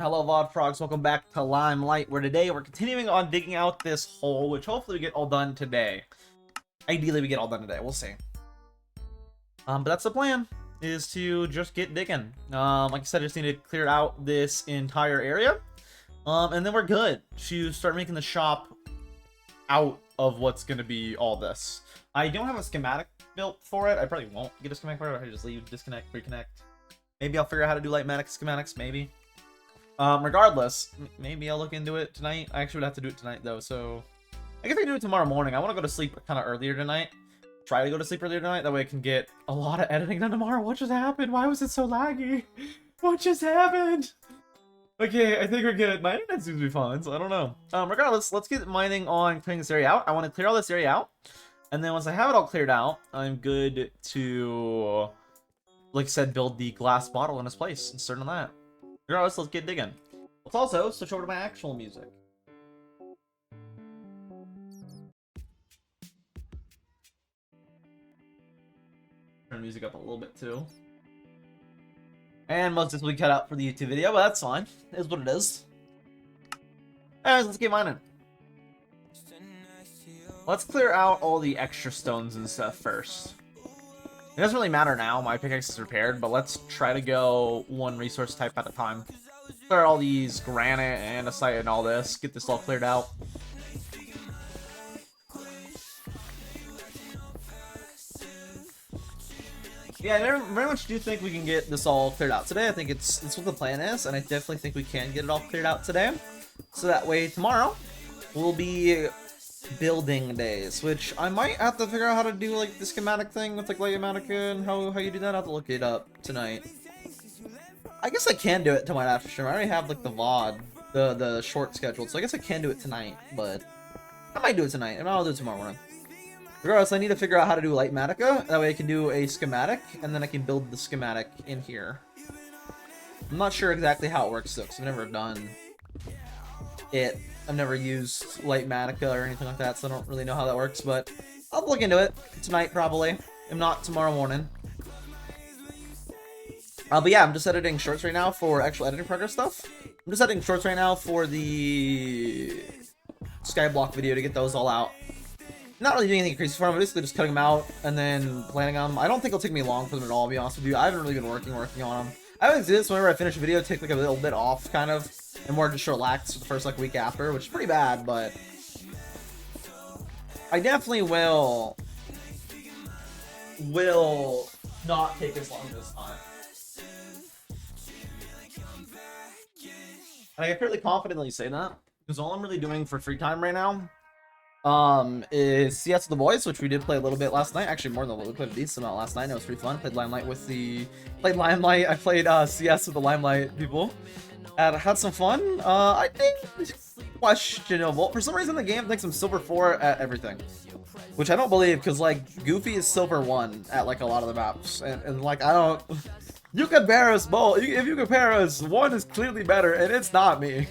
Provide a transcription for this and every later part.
Hello VOD Frogs, welcome back to Limelight, where today we're continuing on digging out this hole, which hopefully we get all done today. Ideally we get all done today, we'll see. But that's the plan, is to just get digging. Like I said, I just need to clear out this entire area. And then we're good to start making the shop out of what's going to be all this. I don't have a schematic built for it. I probably won't get a schematic for it. I just leave, disconnect, reconnect. Maybe I'll figure out how to do Lightmatic schematics, maybe. Regardless, maybe I'll look into it tonight. I actually would have to do it tonight, though, so I guess I can do it tomorrow morning. I want to go to sleep kind of earlier tonight. Try to go to sleep earlier tonight. That way I can get a lot of editing done tomorrow. What just happened? Why was it so laggy? What just happened? Okay, I think we're good. My internet seems to be fine, so I don't know. Regardless, let's get mining on clearing this area out. I want to clear all this area out. And then once I have it all cleared out, I'm good to, like I said, build the glass bottle in its place and start on that. Regardless, let's get digging. Let's also switch over to my actual music. Turn the music up a little bit too. And most of this will be cut out for the YouTube video, but that's fine. It is what it is. Anyways, let's get mining. Let's clear out all the extra stones and stuff first. It doesn't really matter now, my pickaxe is repaired, but let's try to go one resource type at a time. Clear all these granite, andesite, and all this. Get this all cleared out. Yeah, I very much do think we can get this all cleared out today. I think it's what the plan is, and I definitely think we can get it all cleared out today. So that way tomorrow will be building days, which I might have to figure out how to do, like the schematic thing with like Limelight and how you do that. I have to look it up tonight. I guess I can do it tonight after stream. I already have like the VOD, the short scheduled, so I guess I can do it tonight, but I might do it tonight, and I'll do it tomorrow morning. Regardless, I need to figure out how to do Lightmatica. That way I can do a schematic, and then I can build the schematic in here. I'm not sure exactly how it works though, because I've never done it. I've never used Lightmatica or anything like that, so I don't really know how that works, but I'll look into it tonight probably, if not tomorrow morning. But yeah, I'm just editing shorts right now for actual editing progress stuff. I'm just editing shorts right now for the Skyblock video to get those all out. Not really doing anything crazy for them, I'm basically just cutting them out and then planning on them. I don't think it'll take me long for them at all, to be honest with you. I haven't really been working on them. I always do this whenever I finish a video, take like a little bit off, kind of, and more just relax for the first like week after, which is pretty bad, but I definitely will not take as long this time. And I can fairly confidently say that, because all I'm really doing for free time right now is CS with the boys, which we did play a little bit last night. Actually, more than a little. We played a decent amount last night. It was pretty fun. Played Limelight with the I played CS with the Limelight people. And had some fun. I think questionable. For some reason, the game thinks I'm silver 4 at everything, which I don't believe, because like Goofy is silver 1 at like a lot of the maps, and like I don't. You compare us both. If you compare us, one is clearly better, and it's not me.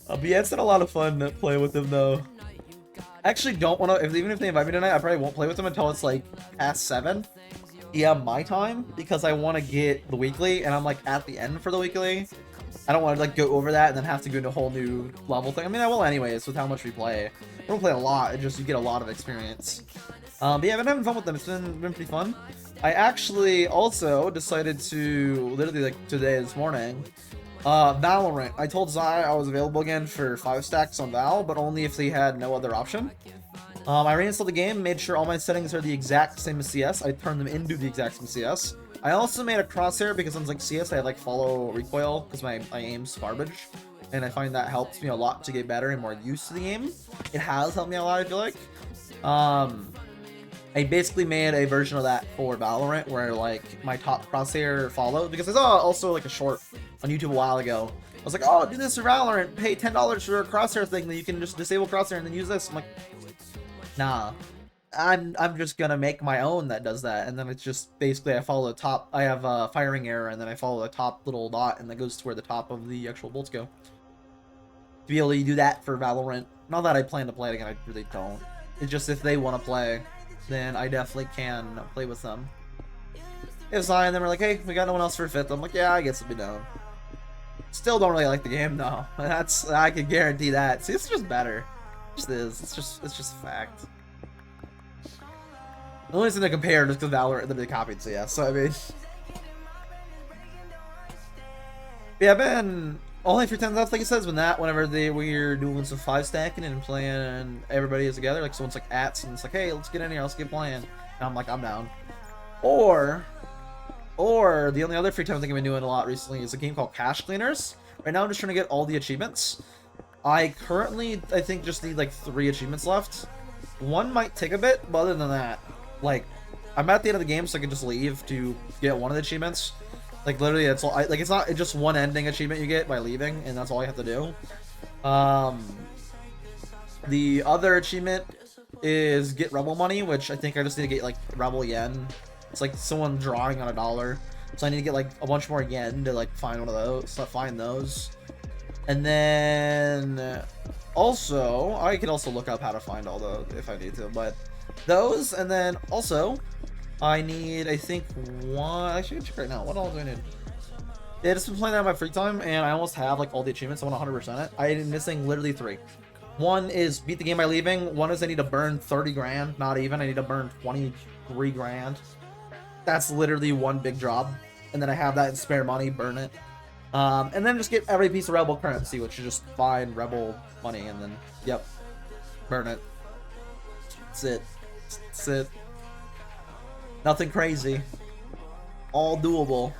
But yeah, it's been a lot of fun to play with them, though. I actually don't want to, even if they invite me tonight, I probably won't play with them until it's like past 7 p.m. my time, because I want to get the weekly, and I'm like at the end for the weekly. I don't want to like go over that and then have to go into a whole new level thing. I mean, I will anyways with how much we play. We don't play a lot, it just you get a lot of experience. But yeah, I've been having fun with them. It's been pretty fun. I actually also decided to literally like this morning. Valorant. I told Zai I was available again for 5 stacks on Val, but only if they had no other option. I reinstalled the game, made sure all my settings are the exact same as CS. I turned them into the exact same as CS. I also made a crosshair because on like CS I had like follow recoil because my aim's garbage, and I find that helps me a lot to get better and more used to the game. It has helped me a lot, I feel like. I basically made a version of that for Valorant where like my top crosshair followed, because I saw also like a short on YouTube a while ago. I was like, oh, do this for Valorant, pay $10 for a crosshair thing that you can just disable crosshair and then use this. I'm like, nah, I'm just gonna make my own that does that, and then it's just basically I follow the top. I have a firing arrow, and then I follow the top little dot, and that goes to where the top of the actual bolts go. To be able to do that for Valorant. Not that I plan to play it again, I really don't. It's just if they want to play, then I definitely can play with them. If Zion and them are like, hey, we got no one else for 5th, I'm like, yeah, I guess I'll be down. Still don't really like the game though. I can guarantee that. See, it's just better. It just is. It's just a fact. The only thing to compare is because Valorant literally copied CS. So I mean, yeah, I've been only 3 times left, like it says, whenever we're doing some 5 stacking and playing everybody is together. Like someone's like ats and it's like, hey, let's get in here, let's get playing. And I'm like, I'm down. Or the only other free time thing I've been doing a lot recently is a game called Cash Cleaners. Right now I'm just trying to get all the achievements. I think just need like 3 achievements left. One might take a bit, but other than that, like, I'm at the end of the game, so I can just leave to get one of the achievements. Like, literally, that's all. Like, it's not just one ending achievement you get by leaving, and that's all I have to do. The other achievement is get Rebel money, which I think I just need to get, like, Rebel yen. It's like someone drawing on $1. So I need to get, like, a bunch more yen to, like, find one of those. So find those. And then also, I can also look up how to find all the, if I need to, but those, and then also, I need, I think, one, actually, I can check right now, what all do I need? Yeah, just been playing that in my free time, and I almost have, like, all the achievements. I want 100% it. I'm missing literally 3. One is beat the game by leaving. One is I need to burn 30 grand, not even. I need to burn 23 grand. That's literally one big job. And then I have that in spare money, burn it. And then just get every piece of Rebel currency, which is just find Rebel money, and then, yep, burn it. That's it. That's it. Nothing crazy. All doable.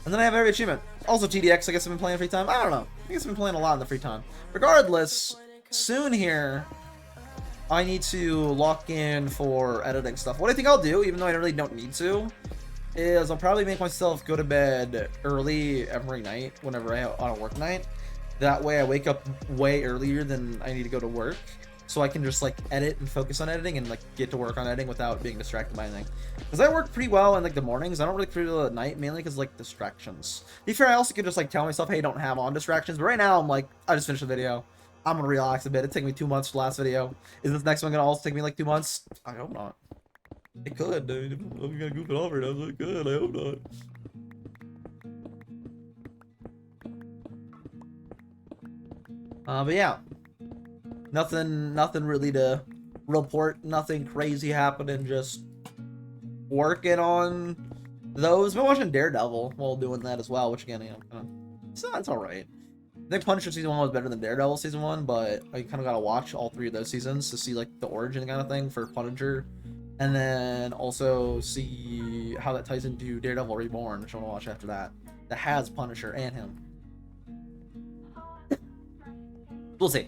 And then I have every achievement. Also TDX, I guess I've been playing free time. I don't know. I guess I've been playing a lot in the free time. Regardless, soon here, I need to lock in for editing stuff. What I think I'll do, even though I really don't need to, is I'll probably make myself go to bed early every night whenever I have on a work night. That way I wake up way earlier than I need to go to work, so I can just like edit and focus on editing and like get to work on editing without being distracted by anything. Because I work pretty well in like the mornings. I don't really pretty well at night, mainly because like distractions. To be fair, I also could just like tell myself, hey, don't have on distractions. But right now I'm like, I just finished the video. I'm gonna relax a bit. It took me 2 months for the last video. Is this next one gonna also take me like 2 months? I hope not. It could, dude. I'm gonna goof it over. I was like, good. I hope not. But yeah, nothing really to report. Nothing crazy happening. Just working on those. Been watching Daredevil while doing that as well, which again, you know, it's all right. I think Punisher season 1 was better than Daredevil season 1, but I kind of gotta watch all 3 of those seasons to see like the origin kind of thing for Punisher, and then also see how that ties into Daredevil Reborn, which I want to watch after that. That has Punisher and him. We'll see.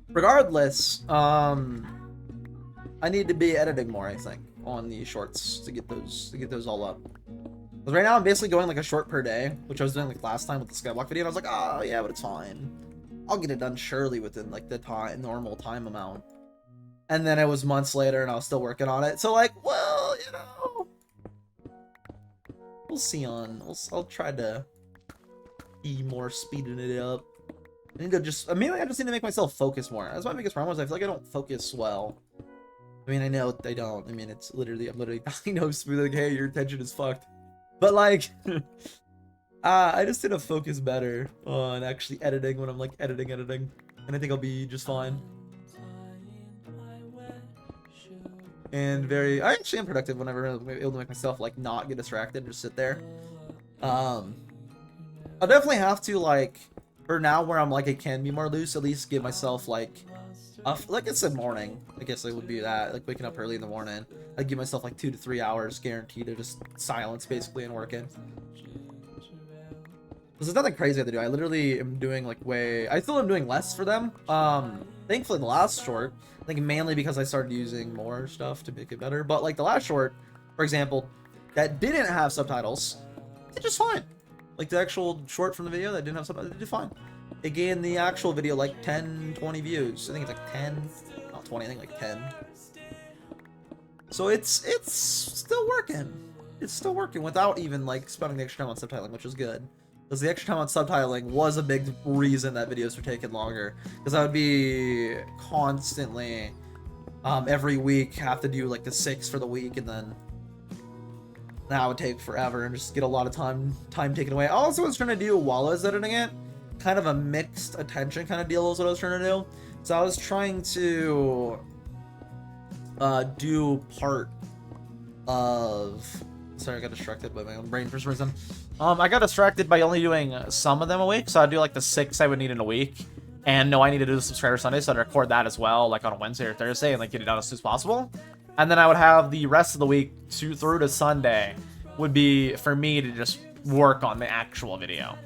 Regardless, I need to be editing more, I think, on the shorts to get those all up. Because right now I'm basically going like a short per day, which I was doing like last time with the Skywalk video, and I was like, oh yeah, but it's fine. I'll get it done surely within like the normal time amount. And then it was months later and I was still working on it. So like, well, you know, we'll see I'll try to be more speeding it up. I need to just, mainly I just need to make myself focus more. That's my biggest problem is I feel like I don't focus well. I mean, I know I don't. I mean, it's literally, I'm literally diagnosed with like, hey, your attention is fucked. But like, I just need to focus better on actually editing when I'm like editing. And I think I'll be just fine. And I actually am productive whenever I'm able to make myself like not get distracted and just sit there. I'll definitely have to like, for now where I'm like, I can be more loose, at least give myself like it's a morning. I guess it would be that, like waking up early in the morning. I'd give myself like 2 to 3 hours guaranteed of just silence basically and working. There's nothing crazy I have to do. I literally am doing like I still am doing less for them. Thankfully the last short, I think mainly because I started using more stuff to make it better. But like the last short, for example, that didn't have subtitles, did just fine. Like the actual short from the video that didn't have subtitles, it did fine. It gained the actual video like 10, 20 views. I think it's like 10, not 20, I think like 10. So it's still working. It's still working without even like spending the extra time on subtitling, which is good. Because the extra time on subtitling was a big reason that videos were taking longer. Because I would be constantly, every week, have to do like the 6 for the week, and then that would take forever and just get a lot of time taken away. I also was trying to do while I was editing it, kind of a mixed attention kind of deal is what I was trying to do. So I was trying to do part of... Sorry, I got distracted by my own brain for some reason. I got distracted by only doing some of them a week, so I'd do like the 6 I would need in a week. And no, I need to do the Subscriber Sunday, so I'd record that as well, like on a Wednesday or Thursday, and like get it done as soon as possible. And then I would have the rest of the week through to Sunday would be for me to just work on the actual video.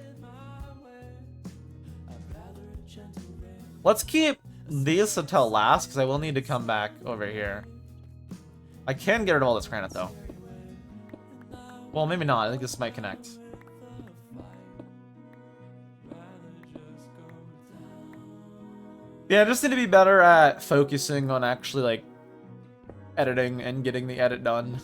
Let's keep these until last, because I will need to come back over here. I can get rid of all this granite, though. Well, maybe not. I think this might connect. Yeah, I just need to be better at focusing on actually, like, editing and getting the edit done.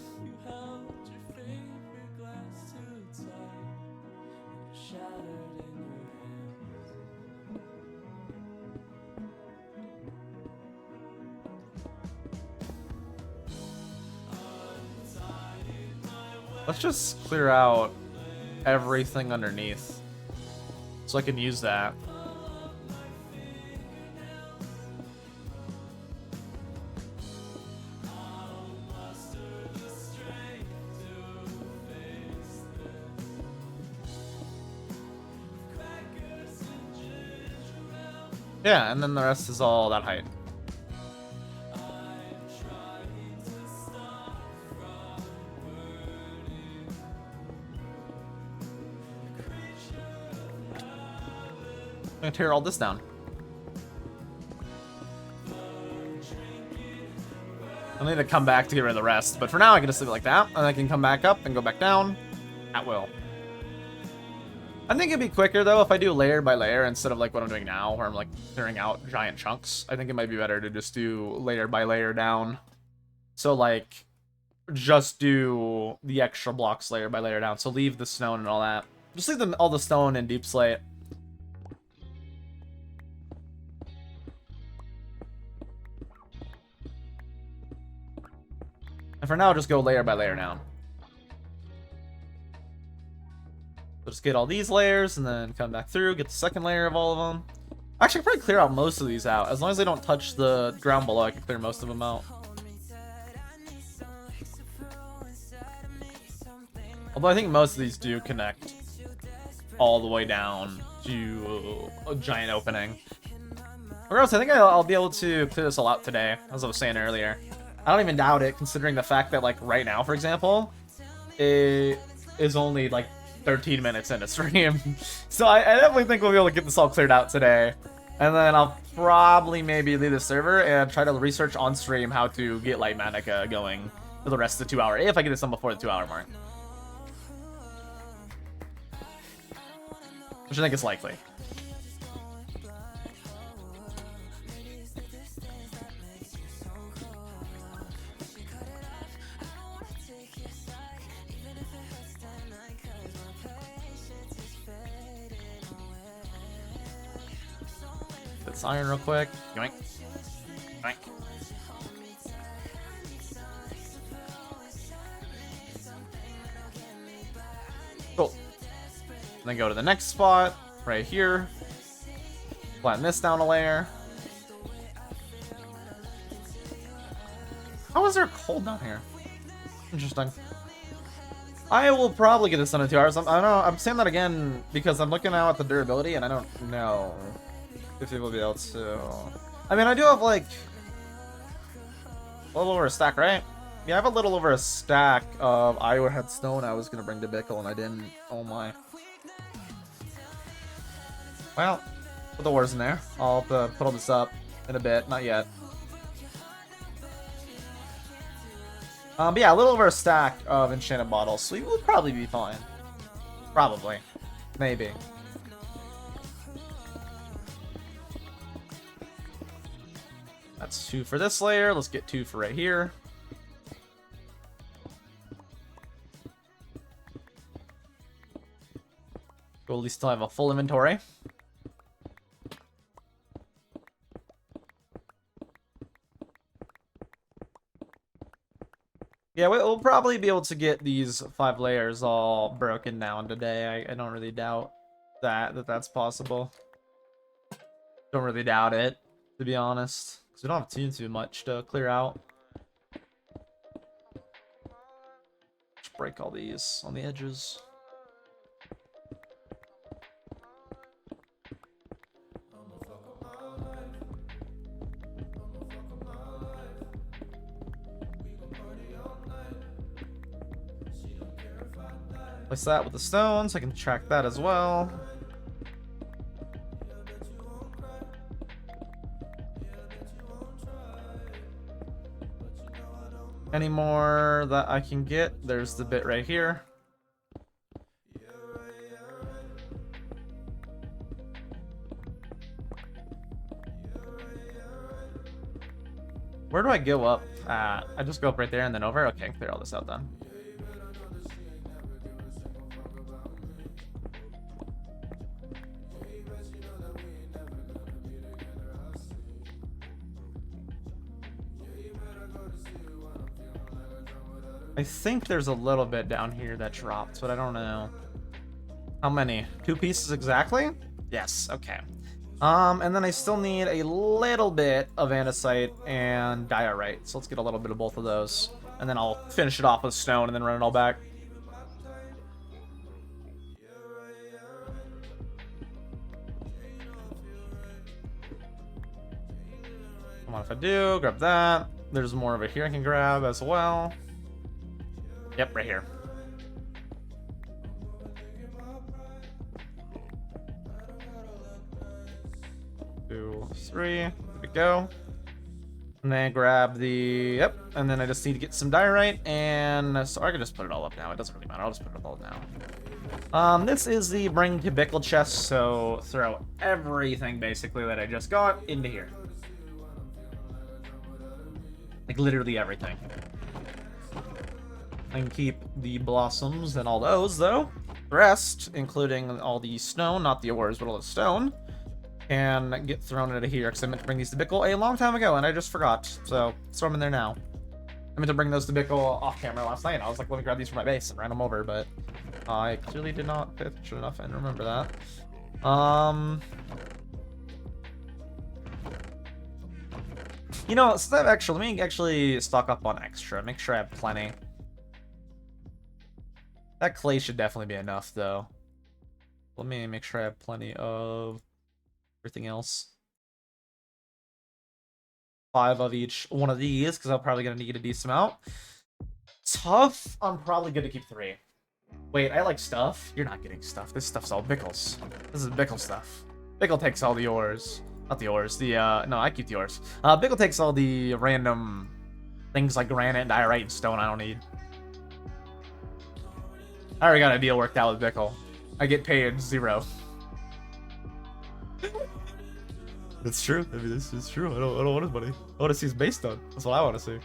Let's just clear out everything underneath so I can use that. Yeah, and then the rest is all that height. I'm gonna tear all this down. I'll need to come back to get rid of the rest, but for now I can just leave it like that, and I can come back up and go back down at will. I think it'd be quicker though if I do layer by layer instead of like what I'm doing now, where I'm like clearing out giant chunks. I think it might be better to just do layer by layer down. So like, just do the extra blocks layer by layer down. So leave the stone and all that. Just leave all the stone and deep slate. And for now, just go layer by layer down. So just get all these layers and then come back through, get the second layer of all of them. Actually, I can probably clear out most of these out. As long as they don't touch the ground below, I can clear most of them out. Although I think most of these do connect all the way down to a giant opening. Regardless, I think I'll be able to clear this all out today, as I was saying earlier. I don't even doubt it, considering the fact that, like, right now, for example, it is only, like, 13 minutes into stream. So I definitely think we'll be able to get this all cleared out today. And then I'll probably maybe leave the server and try to research on stream how to get Light Manica going for the rest of the 2 hour, if I get this done before the 2 hour mark. Which I think is likely. This iron real quick. Yoink. Yoink. Cool. Then go to the next spot, right here. Flatten this down a layer. How is there cold down here? Interesting. I will probably get this done in 2 hours. I don't know. I'm saying that again because I'm looking now at the durability and I don't know if it will be able to. I mean, I do have like a little over a stack, right? Yeah, I have a little over a stack of Iowa Head Stone I was going to bring to Bickle and I didn't. Oh my. Well, put the ores in there. I'll have to put all this up in a bit. Not yet. But yeah, a little over a stack of enchanted bottles, so we will probably be fine. Probably. Maybe. That's 2 for this layer. Let's get 2 for right here. We'll at least still have a full inventory. Yeah, we'll probably be able to get these 5 layers all broken down today. I don't really doubt that's possible. Don't really doubt it, to be honest. Because we don't have too much to clear out. Just break all these on the edges. Place that with the stones. I can track that as well. Any more that I can get? There's the bit right here. Where do I go up at? I just go up right there and then over? Okay, clear all this out then. I think there's a little bit down here that dropped, but I don't know. How many? 2 pieces exactly? Yes, okay. And then I still need a little bit of andesite and diorite. So let's get a little bit of both of those. And then I'll finish it off with stone and then run it all back. Come on, if I do, grab that. There's more over here I can grab as well. Yep, right here. Two, 3. There we go. And then grab the... Yep. And then I just need to get some diorite. And so I can just put it all up now. It doesn't really matter. I'll just put it all now. This is the bring to Bickle chest. So throw everything basically that I just got into here. Like literally everything. I can keep the blossoms and all those, though. The rest, including all the stone, not the ores, but all the stone, can get thrown into here, because I meant to bring these to Bickle a long time ago, and I just forgot. So, throw them in there now. I meant to bring those to Bickle off camera last night. I was like, let me grab these for my base, and ran them over, but I clearly did not pay attention enough and remember that. You know, instead of extra, let me actually stock up on extra. Make sure I have plenty. That clay should definitely be enough, though. Let me make sure I have plenty of everything else. 5 of each one of these, because I'm probably going to need a decent amount. Tough, I'm probably going to keep 3. Wait, I like stuff? You're not getting stuff. This stuff's all Bickles. This is Bickle stuff. Bickle takes all the ores. Not the ores. No, I keep the ores. Bickle takes all the random things like granite, diorite, and stone I don't need. I already got a deal worked out with Bickle. I get paid 0. That's true. I mean, this is true. I don't want his money. I want to see his base done. That's what I want to see.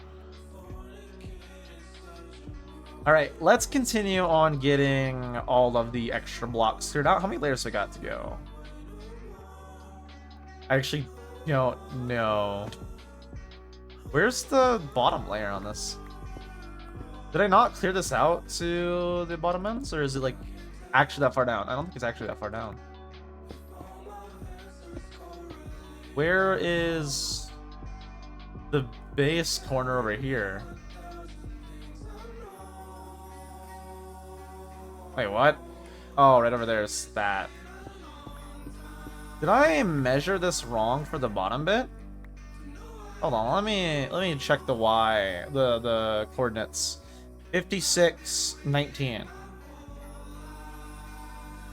All right, let's continue on getting all of the extra blocks cleared out. How many layers we got to go? I actually don't know. Where's the bottom layer on this? Did I not clear this out to the bottom ends, or is it like actually that far down? I don't think it's actually that far down. Where is the base corner over here? Wait, what? Oh, right over there is that. Did I measure this wrong for the bottom bit? Hold on, let me check the Y, the coordinates. 56, 19.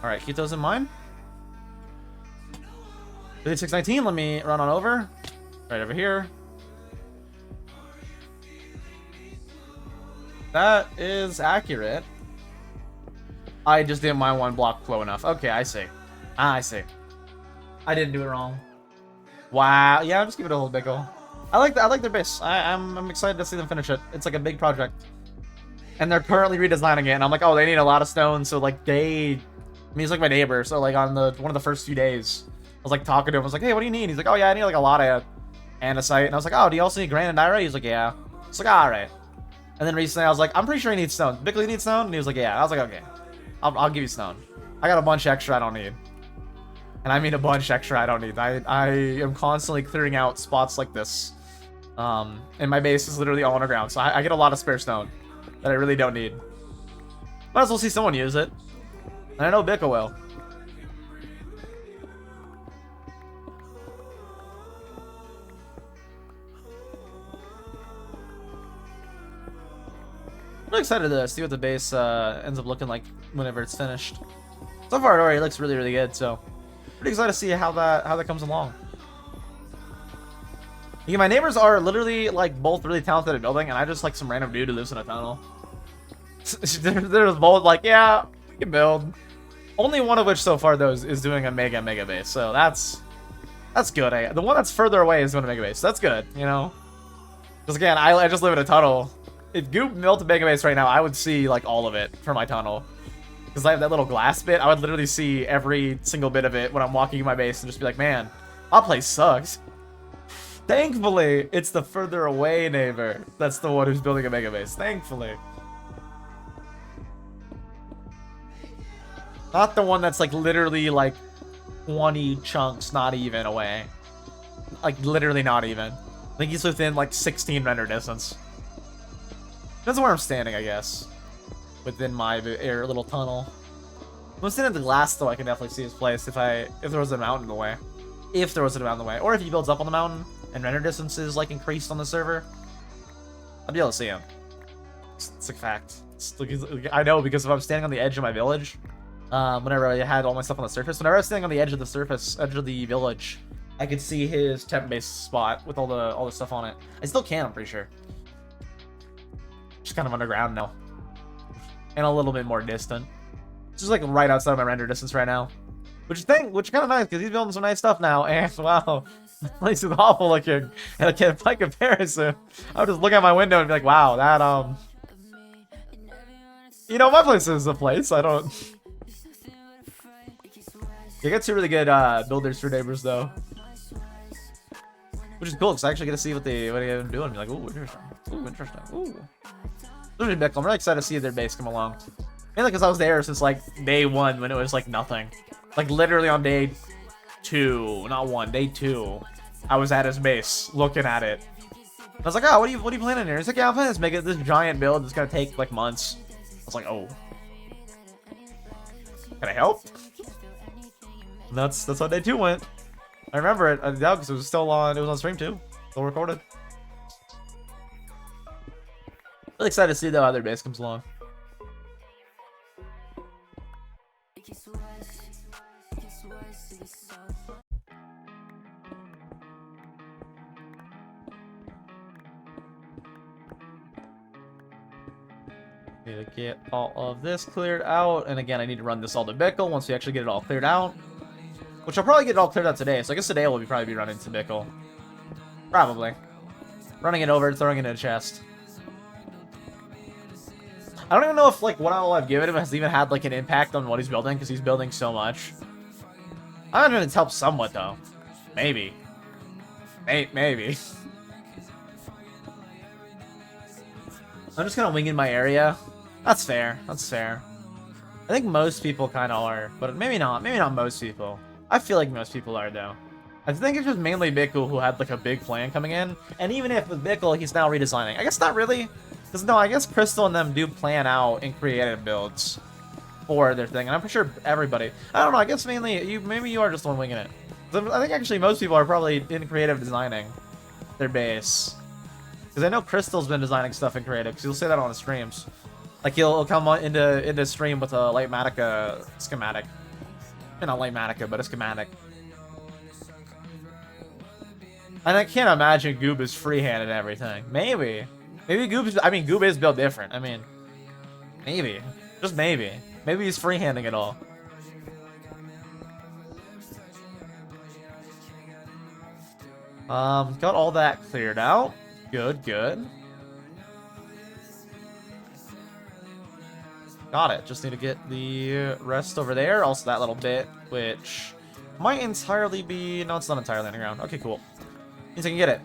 All right, keep those in mind. 56, 19. Let me run on over. Right over here. That is accurate. I just didn't mind one block flow enough. Okay, I see. I see. I didn't do it wrong. Wow. Yeah, I'll just give it a little Bickle. I like their base. I'm excited to see them finish it. It's like a big project. And they're currently redesigning it, and I'm like, oh, they need a lot of stone, so like I mean, he's like my neighbor, so like on one of the first few days, I was like talking to him, I was like, hey, what do you need? He's like, oh yeah, I need like a lot of andesite, and I was like, oh, do you also need granite and diorite? He's like, yeah. It's like, all right. And then recently I was like, I'm pretty sure he needs stone. Bickley needs stone? And he was like, yeah. I was like, okay. I'll give you stone. I got a bunch extra I don't need. And I mean a bunch extra I don't need. I am constantly clearing out spots like this. And my base is literally all underground. So I get a lot of spare stone that I really don't need. Might as well see someone use it. And I know Bickle will. I'm really excited to see what the base ends up looking like whenever it's finished. So far, it already looks really, really good. So, pretty excited to see how that comes along. Yeah, my neighbors are literally like both really talented at building, and I just like some random dude who lives in a tunnel. They're both like, yeah, we can build. Only one of which so far though is doing a mega base, so that's good. The one that's further away is doing a mega base. So that's good, you know. Because again, I just live in a tunnel. If Goop built a mega base right now, I would see like all of it from my tunnel. Because I have that little glass bit, I would literally see every single bit of it when I'm walking in my base and just be like, man, my place sucks. Thankfully, it's the further away neighbor that's the one who's building a mega base. Thankfully. Not the one that's like literally like 20 chunks not even away. Like literally not even. I think he's within like 16 render distance. That's where I'm standing, I guess. Within my little tunnel. If I'm standing at the glass though, I can definitely see his place if there was a mountain in the way. If there was a mountain in the way. Or if he builds up on the mountain and render distance is like increased on the server, I'd be able to see him. It's a fact. I know, because if I'm standing on the edge of my village, whenever I had all my stuff on the surface, whenever I was standing on the edge of the surface, edge of the village, I could see his temp base spot with all the stuff on it. I still can, I'm pretty sure. Just kind of underground now. And a little bit more distant. Just like right outside of my render distance right now. Which is kind of nice, because he's building some nice stuff now, and wow, the place is awful looking. And again, by comparison, I would just look out my window and be like, wow, that, you know, my place is a place, I don't... You get two really good builders for neighbors, though. Which is cool, because I actually get to see what they have been doing and be like, ooh, interesting. Ooh, interesting. Ooh. I'm really excited to see their base come along. Mainly because I was there since, like, day 1 when it was, like, nothing. Like, literally on day 2, not 1, day 2, I was at his base, looking at it. I was like, oh, what are you planning here? He's like, yeah, I'm planning to make this giant build that's gonna take, like, months. I was like, oh. Can I help? And that's how day 2 went. I remember it, because it was still on, it was on stream too. Still recorded. Really excited to see though how their base comes along. Need to get all of this cleared out, and again I need to run this all to Bickle once we actually get it all cleared out. Which I'll probably get it all cleared out today, so I guess today we'll probably be running to Bickle. Probably. Running it over, throwing it in a chest. I don't even know if, like, what all I've given him has even had, like, an impact on what he's building, because he's building so much. I imagine it's helped somewhat, though. Maybe. Maybe. I'm just kind of winging my area. That's fair. That's fair. I think most people kind of are, but maybe not. Maybe not most people. I feel like most people are, though. I think it's just mainly Bickle who had, like, a big plan coming in. And even if with Bickle, he's now redesigning. I guess not really. Because, no, I guess Crystal and them do plan out in creative builds for their thing. And I'm pretty sure everybody... I don't know, I guess mainly, maybe you are just the one winging it. I think actually most people are probably in creative designing their base. Because I know Crystal's been designing stuff in creative, because he'll say that on the streams. Like, he'll come on into stream with a Lightmatica schematic. Not Lightmatica, but a schematic. And I can't imagine Goob is freehanded everything. Maybe. Maybe Goob is built different. I mean, maybe. Just maybe. Maybe he's freehanding it all. Got all that cleared out. Good, good. Got it. Just need to get the rest over there. Also that little bit, which might entirely be... No, it's not entirely underground. Okay, cool. Means I can get it.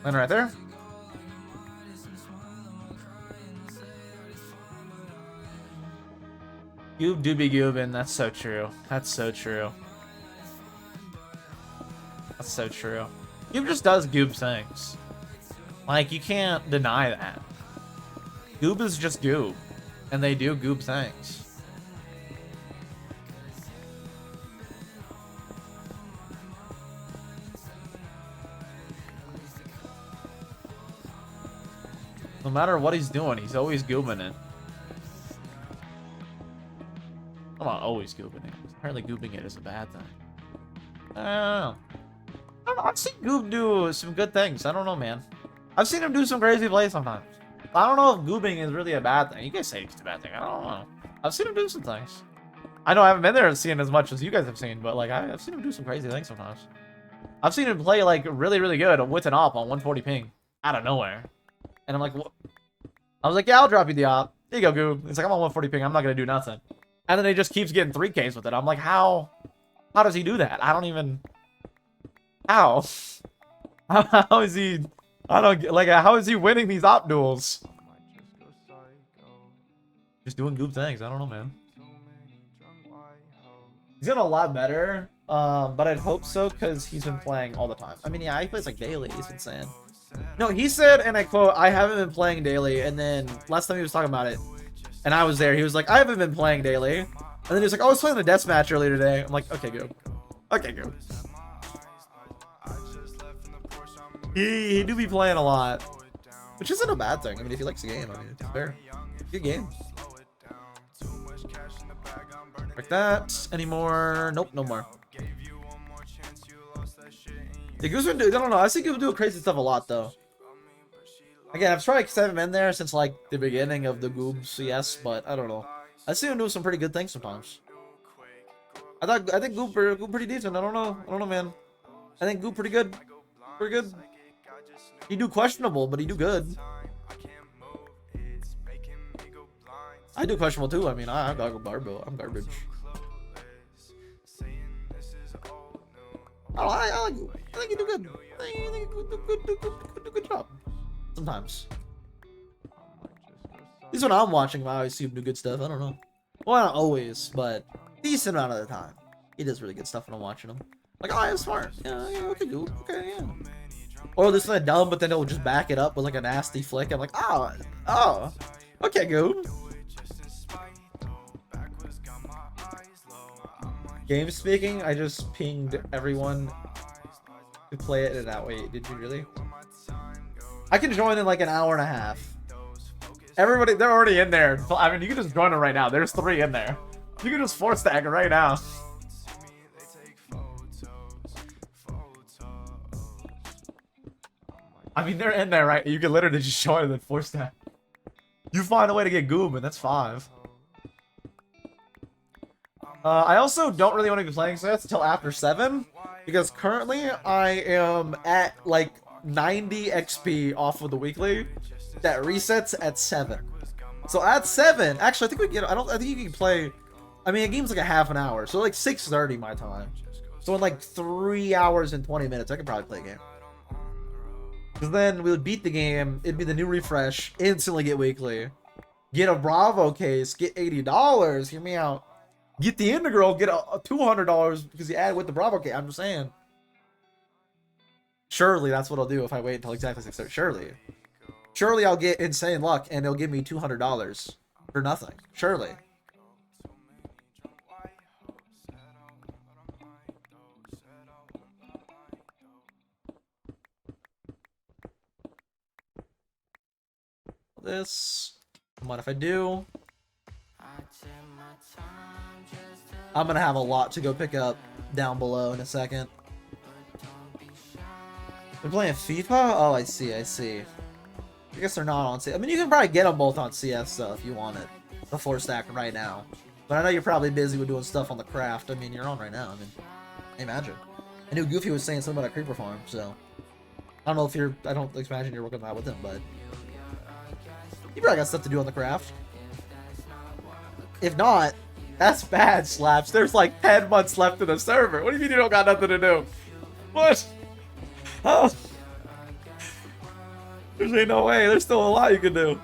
Land right there. Goob do be goobin'. That's so true. That's so true. That's so true. Goob just does goob things. Like, you can't deny that. Goob is just goob. And they do goob things. No matter what he's doing, he's always goobing it. I'm not always goobing it. Apparently goobing it is a bad thing. I don't know. I've seen Goob do some good things. I don't know, man. I've seen him do some crazy plays sometimes. I don't know if goobing is really a bad thing. You guys say it's a bad thing. I don't know. I've seen him do some things. I know I haven't been there and seen as much as you guys have seen, but like I've seen him do some crazy things sometimes. I've seen him play like really, really good with an op on 140 ping out of nowhere. And I'm like, what? I was like, yeah, I'll drop you the op. Here you go, Goob. It's like, I'm on 140 ping. I'm not going to do nothing. And then he just keeps getting 3Ks with it. I'm like, how does he do that? I don't even... How? How is he... I don't get... Like, how is he winning these op duels? Just doing Goob things. I don't know, man. He's getting a lot better. But I'd hope so, because he's been playing all the time. I mean, yeah, he plays like daily. He's been saying... No, he said, and I quote, I haven't been playing daily, and then last time he was talking about it, and I was there, he was like, I haven't been playing daily, and then he was like, oh, I was playing a deathmatch earlier today. I'm like, okay, good. Okay, good. He do be playing a lot, which isn't a bad thing. I mean, if he likes the game, I mean, it's fair. Good game. Like that. Any more? Nope, no more. The Goob's been doing, I don't know, I think Goob do crazy stuff a lot, though. Again, I've tried 7 in there since, like, the beginning of the Goob CS, but I don't know. I see him do some pretty good things sometimes. I think Goob pretty decent, I don't know, man. I think Goob pretty good. Pretty good. He do questionable, but he do good. I do questionable, too, I mean, I'm garbage. I like Goob. I think you do good. I think you do good job. Sometimes. At least when I'm watching him, I always see him do good stuff. I don't know. Well, not always, but decent amount of the time. He does really good stuff when I'm watching him. Like, oh, I'm smart. Yeah, okay, Goob. Okay, yeah. Or this is dumb, but then he'll just back it up with like a nasty flick. I'm like, oh. Okay, Goob. Game speaking, I just pinged everyone to play it in that. Wait, did you really? I can join in like an hour and a half. Everybody, they're already in there. I mean, you can just join it right now. There's 3 in there. You can just force stack it right now. I mean, they're in there, right? You can literally just join and then force stack. You find a way to get Goob, and that's 5. I also don't really want to be playing CS until after 7, because currently I am at like 90 XP off of the weekly that resets at 7. So at 7, actually I think we get, I think you can play, I mean a game's like a half an hour, so like 6:30 my time. So in like 3 hours and 20 minutes I could probably play a game. Because then we would beat the game, it'd be the new refresh, instantly get weekly, get a Bravo case, get $80, hear me out. Get the integral, get a $200 because you add with the Bravo case. I'm just saying. Surely that's what I'll do if I wait until exactly 6:30. Surely I'll get insane luck and they'll give me $200 for nothing. Surely. This. What if I do? I'm gonna have a lot to go pick up down below in a second. They're playing FIFA? Oh, I see. I guess they're not on CS. I mean, you can probably get them both on CS, though, if you want it. The 4-stack right now. But I know you're probably busy with doing stuff on the craft. I mean, you're on right now. I mean, imagine. I knew Goofy was saying something about a creeper farm, so... I don't know if you're... I don't imagine you're working that with him, but... You probably got stuff to do on the craft. If not... That's bad, Slaps. There's like 10 months left in the server. What do you mean you don't got nothing to do? What? Oh. There's ain't no way. There's still a lot you can do.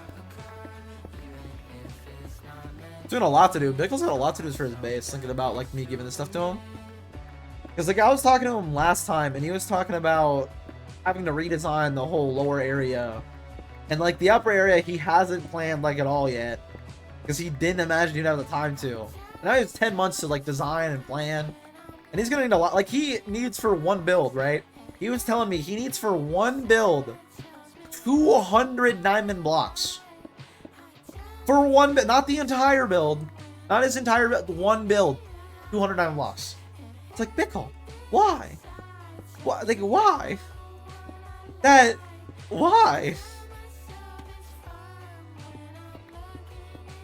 doing a lot to do. Bickle's got a lot to do for his base, thinking about, like, me giving this stuff to him. Because, like, I was talking to him last time, and he was talking about having to redesign the whole lower area. And, like, the upper area, he hasn't planned, like, at all yet. Because he didn't imagine he'd have the time to. And now he has 10 months to, like, design and plan. And he's gonna need a lot. Like, he needs for one build, right? He was telling me he needs for one build 200 diamond blocks. For one build, not the entire build. Not his entire build, one build. 200 diamond blocks. It's like, Bickle, why? Why? Like, why? Why?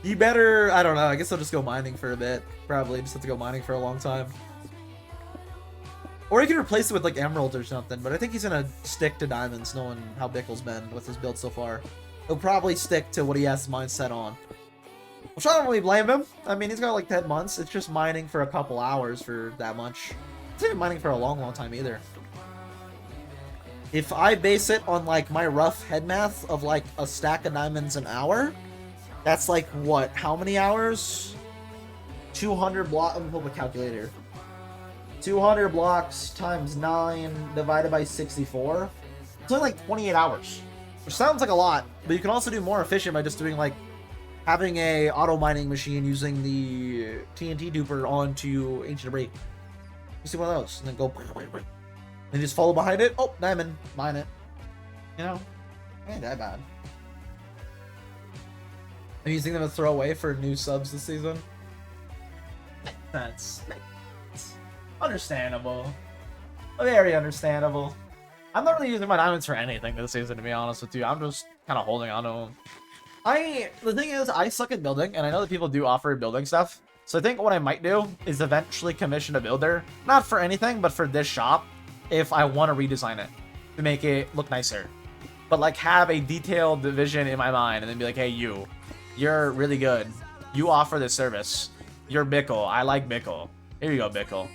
You better, I don't know, I guess I'll just go mining for a bit. Probably just have to go mining for a long time. Or he can replace it with, like, emeralds or something, but I think he's gonna stick to diamonds, knowing how Bickle's been with his build so far. He'll probably stick to what he has his mind set on. Which I don't really blame him. I mean, he's got, like, 10 months. It's just mining for a couple hours for that much. It's not even mining for a long, long time either. If I base it on, like, my rough head math of, like, a stack of diamonds an hour, that's, like, what? How many hours? 200 blocks. Let me pull up a calculator. 200 blocks times 9 divided by 64. It's only like 28 hours. Which sounds like a lot, but you can also do more efficient by just doing, like, having a auto mining machine using the TNT duper onto Ancient Debris. You see one of those, and then go, and just follow behind it. Oh, diamond, mine it. You know, ain't that bad. Are you using them to throw away for new subs this season? That's understandable. Very understandable. I'm not really using my diamonds for anything this season, to be honest with you. I'm just kind of holding on to them. The thing is, I suck at building, and I know that people do offer building stuff. So I think what I might do is eventually commission a builder. Not for anything, but for this shop, if I want to redesign it to make it look nicer. But, like, have a detailed vision in my mind, and then be like, hey, you're really good. You offer this service. You're Bickle. I like Bickle. Here you go, Bickle.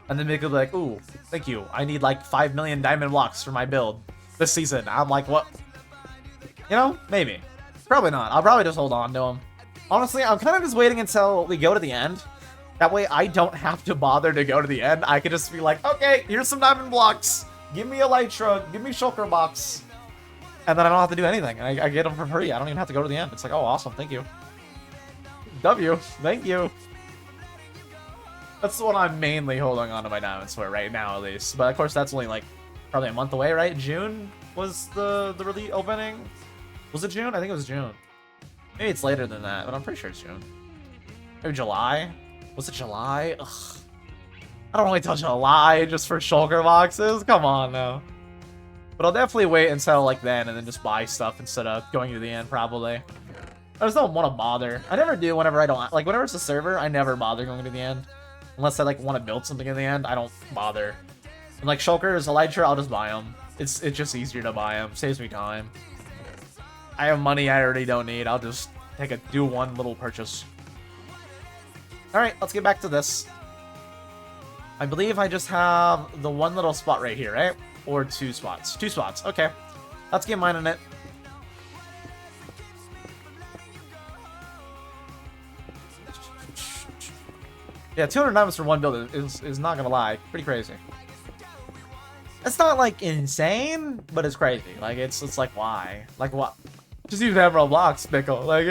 And then Bickle will be like, ooh, thank you. I need, like, 5 million diamond blocks for my build this season. I'm like, what? You know, maybe. Probably not. I'll probably just hold on to him. Honestly, I'm kind of just waiting until we go to the end. That way I don't have to bother to go to the end. I could just be like, okay, here's some diamond blocks. Give me a light shrug. Give me a shulker box. And then I don't have to do anything. I get them for free. I don't even have to go to the end. It's like, oh, awesome. Thank you. W. Thank you. That's what I'm mainly holding on to my diamonds for right now, at least. But of course, that's only like probably a month away, right? June was the release opening. Was it June? I think it was June. Maybe it's later than that, but I'm pretty sure it's June. Maybe July? Was it July? Ugh. I don't wait till July just for shulker boxes. Come on, now. But I'll definitely wait until like then and then just buy stuff instead of going to the end, probably. I just don't want to bother. I never do whenever I don't... Like, whenever it's a server, I never bother going to the end. Unless I, like, want to build something in the end, I don't bother. And, like, shulkers, elytra, I'll just buy them. It's just easier to buy them. Saves me time. I have money I already don't need. I'll just do one little purchase. Alright, let's get back to this. I believe I just have the one little spot right here, right? Or 2 spots. 2 spots. Okay. Let's get mining it. Yeah, 200 diamonds for one build is not gonna lie, pretty crazy. It's not like insane, but it's crazy. Like it's like why? Like what? Just use emerald blocks, Bickle. Like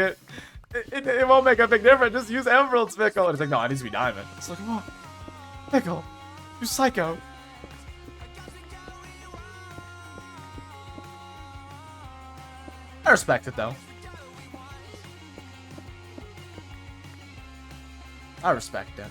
it won't make a big difference. Just use emeralds, Bickle. And it's like no, it needs to be diamond. It's like what? Bickle, you psycho. I respect it though. I respect it.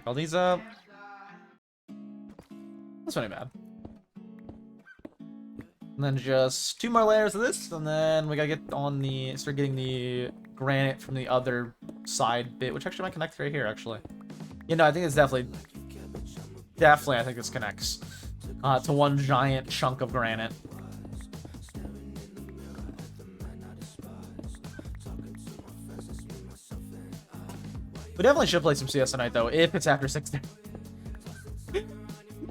All these up. That's not bad. And then just 2 more layers of this, and then we gotta get on start getting the granite from the other side bit, which actually might connect right here, actually. You know, I think it's definitely, I think this connects to one giant chunk of granite. We definitely should play some CS tonight, though, if it's after 6.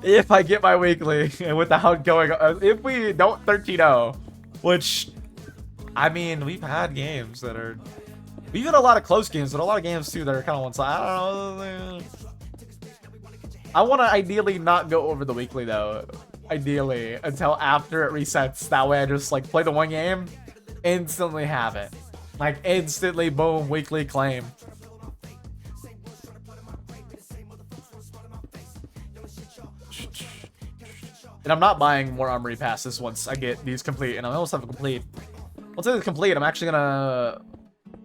If I get my weekly without going, if we don't 13-0, which, I mean, we've had games that are, we've had a lot of close games, but a lot of games too that are kind of one side. I don't know. I want to ideally not go over the weekly though, ideally until after it resets. That way I just like play the one game, instantly have it, like instantly, boom, weekly claim. And I'm not buying more armory passes once I get these complete, and I almost have a complete. Once it's complete, I'm actually gonna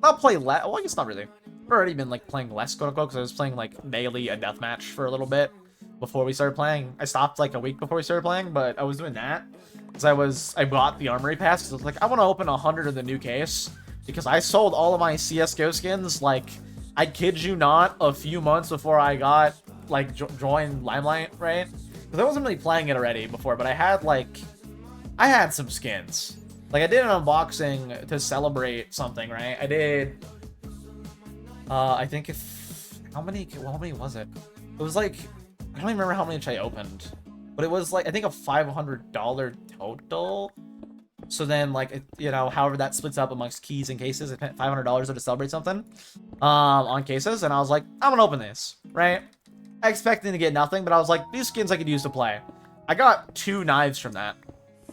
not play less. Well, I guess not really. I've already been like playing less, quote unquote, because I was playing like daily a deathmatch for a little bit before we started playing. I stopped like a week before we started playing, but I was doing that because I bought the armory pass because I was like, I want to open 100 of the new case because I sold all of my CS:GO skins, like, I kid you not, a few months before I got like joined Limelight, right? Because I wasn't really playing it already before, but I had some skins. Like, I did an unboxing to celebrate something, right? I did, I think how many was it? It was like, I don't even remember how many I opened. But it was like, I think a $500 total. So then, like, you know, however that splits up amongst keys and cases, I spent $500 to celebrate something on cases. And I was like, I'm gonna open this, right? I expected to get nothing, but I was like, these skins I could use to play. I got 2 knives from that.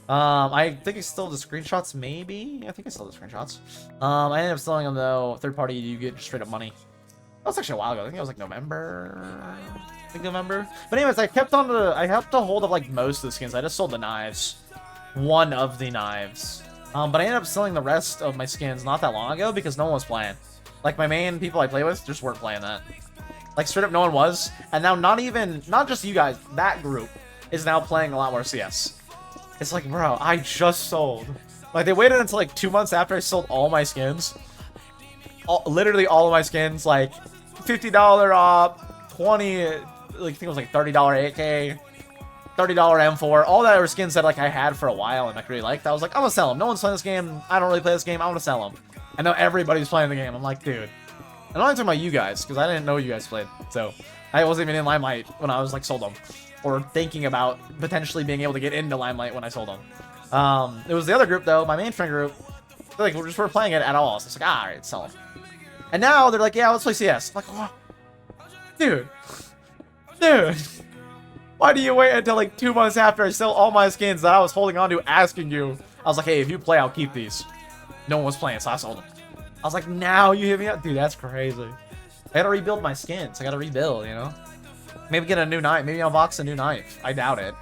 I think I still the screenshots, maybe? I think I still the screenshots. I ended up selling them, though. Third party, you get straight up money. That was actually a while ago. I think it was like November. I think November. But anyways, I kept on I kept a hold of like most of the skins. I just sold the knives. One of the knives. But I ended up selling the rest of my skins not that long ago because no one was playing. Like, my main people I play with just weren't playing that. Like, straight up no one was. And now not just you guys, that group is now playing a lot more CS. It's like, bro, I just sold. Like, they waited until like 2 months after I sold all my skins. Literally all of my skins, like $50 off, 20, like, I think it was like $30 AK, $30 M4, all that were skins that like I had for a while and like really liked. I was like, I'm gonna sell them. No one's playing this game. I don't really play this game. I'm gonna sell them. I know everybody's playing the game. I'm like, dude. I'm not talking about you guys because I didn't know you guys played. So I wasn't even in Limelight when I was like sold them, or thinking about potentially being able to get into Limelight when I sold them. It was the other group though, my main friend group. Like, we just weren't playing it at all. So it's like, all right, sell them. And now they're like, yeah, let's play CS. I'm like, oh, dude, why do you wait until like 2 months after I sell all my skins that I was holding on to, asking you? I was like, hey, if you play, I'll keep these. No one was playing, so I sold them. I was like, now you hit me up? Dude, that's crazy. I gotta rebuild my skins. I gotta rebuild, you know? Maybe get a new knife. Maybe unbox a new knife. I doubt it.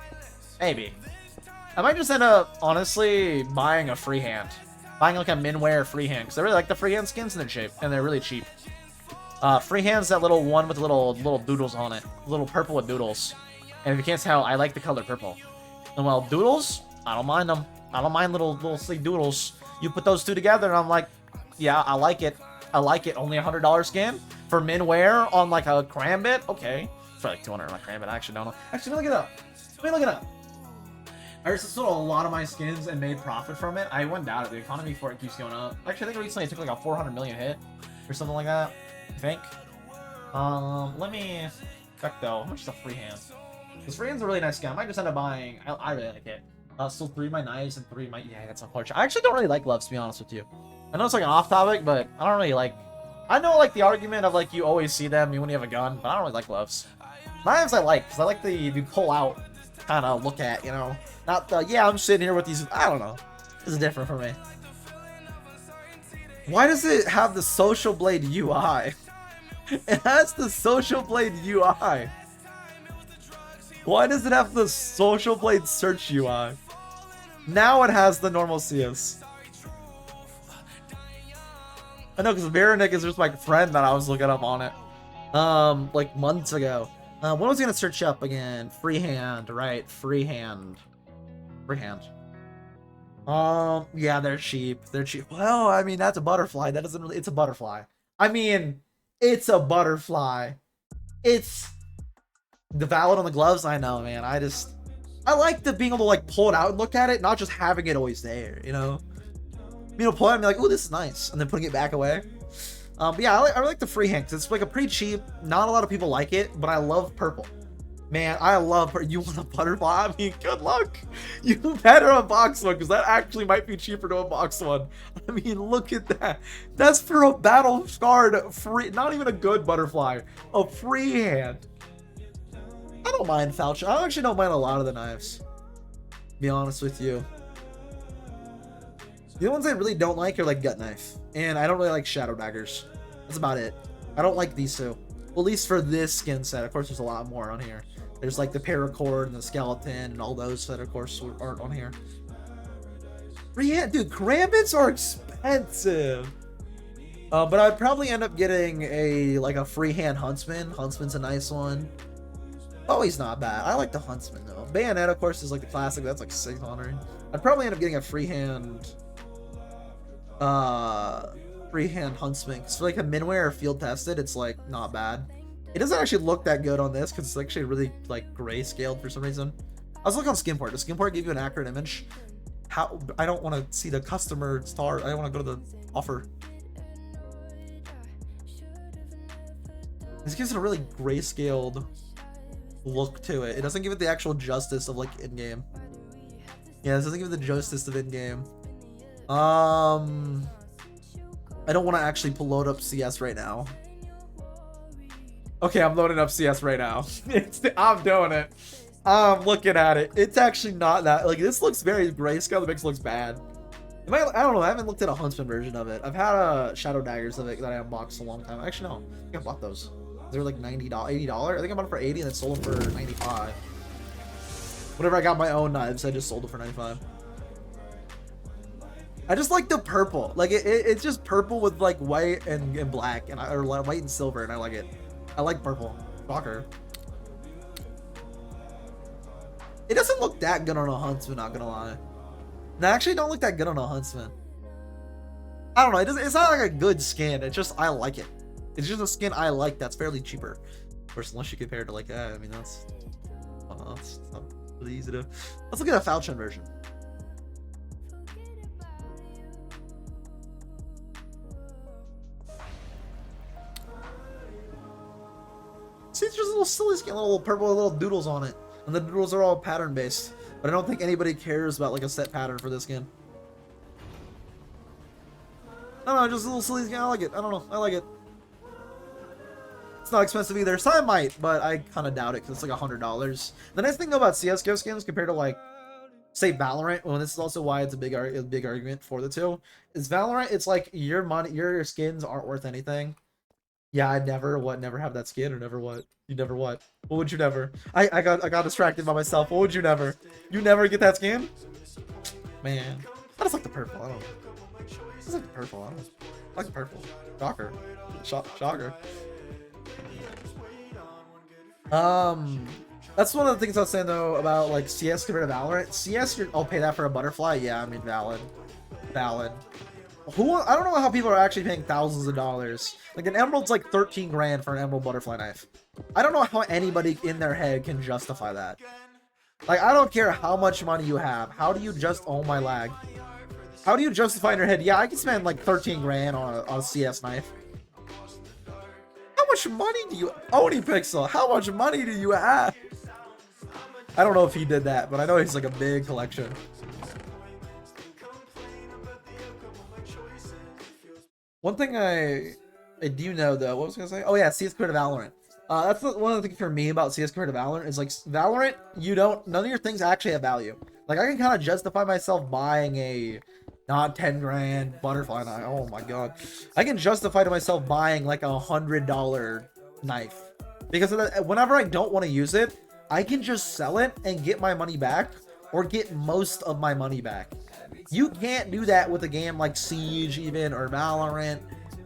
Maybe. I might just end up, honestly, buying a freehand. Buying like a Minware freehand, because I really like the freehand skins and they're really cheap. Freehand's that little one with the little doodles on it. Little purple with doodles. And if you can't tell, I like the color purple. And well, doodles, I don't mind them. I don't mind little sleek doodles. You put those two together and I'm like, yeah, I like it. I like it. Only $100 skin for Minware on like a Crambit. Okay. For like 200 on my Crambit. I actually don't know. Actually, let me look it up. Let me look it up. I just sold a lot of my skins and made profit from it. I wouldn't doubt it. The economy for it keeps going up. Actually, I think recently it took like a 400 million hit or something like that. I think. Let me check though. How much is a freehand? This freehand's a really nice skin. I might just end up buying. I really like it. Still 3 of my knives and 3 of my. Yeah, that's unfortunate. I actually don't really like gloves, to be honest with you. I know it's like an off topic, but I don't really like. I know like the argument of like you always see them when you have a gun, but I don't really like gloves. Knives I like because I like the pull out kind of look at, you know. Not the, yeah, I'm sitting here with these, I don't know. It's different for me. Why does it have the Social Blade UI? It has the Social Blade UI. Why does it have the Social Blade search UI? Now it has the normal CS. I know, because Veronic is just my friend that I was looking up on it. Like months ago. What was I gonna search up again? Freehand, right? Freehand. Yeah, they're cheap. They're cheap. Well, I mean, that's a butterfly. That doesn't really. It's a butterfly. I mean, it's a butterfly. It's the valid on the gloves. I know, man. I like the being able to like pull it out and look at it, not just having it always there. You know, pull it out and be like, oh, this is nice, and then putting it back away. But yeah, I really like the freehand because it's like a pretty cheap. Not a lot of people like it, but I love purple. Man, I love her. You want a butterfly? I mean, good luck. You better unbox one because that actually might be cheaper to unbox one. I mean, look at that. That's for a battle scarred free, not even a good butterfly, a freehand. I don't mind Falchion. I actually don't mind a lot of the knives, to be honest with you. The ones I really don't like are like Gut Knife, and I don't really like Shadow Daggers. That's about it. I don't like these two. Well, at least for this skin set. Of course, there's a lot more on here. There's like the Paracord and the Skeleton and all those that, of course, aren't on here. But yeah, dude, Karambits are expensive. But I'd probably end up getting a freehand Huntsman. Huntsman's a nice one. Oh, he's not bad. I like the Huntsman though. Bayonet, of course, is like the classic. That's like 600. I'd probably end up getting a freehand Huntsman. Because for like a Minware or field tested, it's like not bad. It doesn't actually look that good on this because it's actually really like grayscaled for some reason. I was looking on Skinport. Does Skinport give you an accurate image? How? I don't want to see the customer star. I don't want to go to the offer. This gives it a really grayscaled look to it. It doesn't give it the actual justice of like in-game. Yeah, this doesn't give it the justice of in-game. I don't want to actually load up CS right now. Okay, I'm loading up CS right now. I'm doing it. I'm looking at it. It's actually not that, like, this looks very grayscale. The mix looks bad. I don't know. I haven't looked at a Huntsman version of it. I've had Shadow Daggers of it that I unboxed a long time. Actually, no. I think I bought those. They're like $80. I think I bought them for 80 and then sold them for 95. Whenever I got my own knives, I just sold them for 95. I just like the purple. Like it's just purple with like white and black or white and silver, and I like it. I like purple. Shocker. It doesn't look that good on a Huntsman, not gonna lie. No, actually don't look that good on a Huntsman. I don't know. It's not like a good skin. It's just I like it. It's just a skin I like that's fairly cheaper. Of course, unless you compare it to like that. I mean, that's not really easy to. Let's look at a Falchion version. See, it's just a little silly skin, little purple, little doodles on it, and the doodles are all pattern based. But I don't think anybody cares about like a set pattern for this skin. I don't know, just a little silly skin. I like it. I don't know. I like it. It's not expensive either. Some might, but I kind of doubt it because it's like $100. The nice thing about CS:GO skins compared to like, say Valorant, well, this is also why it's a big argument for the two. Is Valorant? It's like your money, your skins aren't worth anything. Yeah, I'd never have that skin or never what? You never what? What would you never? I got distracted by myself. What would you never? You never get that skin? Man, I just like the purple. I don't know. I just like the purple. I don't like the purple. Shocker. Shocker. That's one of the things I was saying though about like CS compared to Valorant. CS, I'll pay that for a butterfly. Yeah, I mean valid. I don't know how people are actually paying thousands of dollars. Like an emerald's like 13 grand for an emerald butterfly knife. I don't know how anybody in their head can justify that. Like I don't care how much money you have. How do you oh my lag. How do you justify in your head? Yeah, I can spend like 13 grand on a CS knife. How much money do you Onipixel? How much money do you have? I don't know if he did that, but I know he's like a big collection. One thing I do know though, what was I gonna say? Oh yeah, CS compared to Valorant. That's one of the things for me about CS compared to Valorant is like Valorant, none of your things actually have value. Like I can kind of justify myself buying a not 10 grand butterfly knife. Oh my god, I can justify to myself buying like $100 knife because whenever I don't want to use it, I can just sell it and get my money back or get most of my money back. You can't do that with a game like Siege even or Valorant.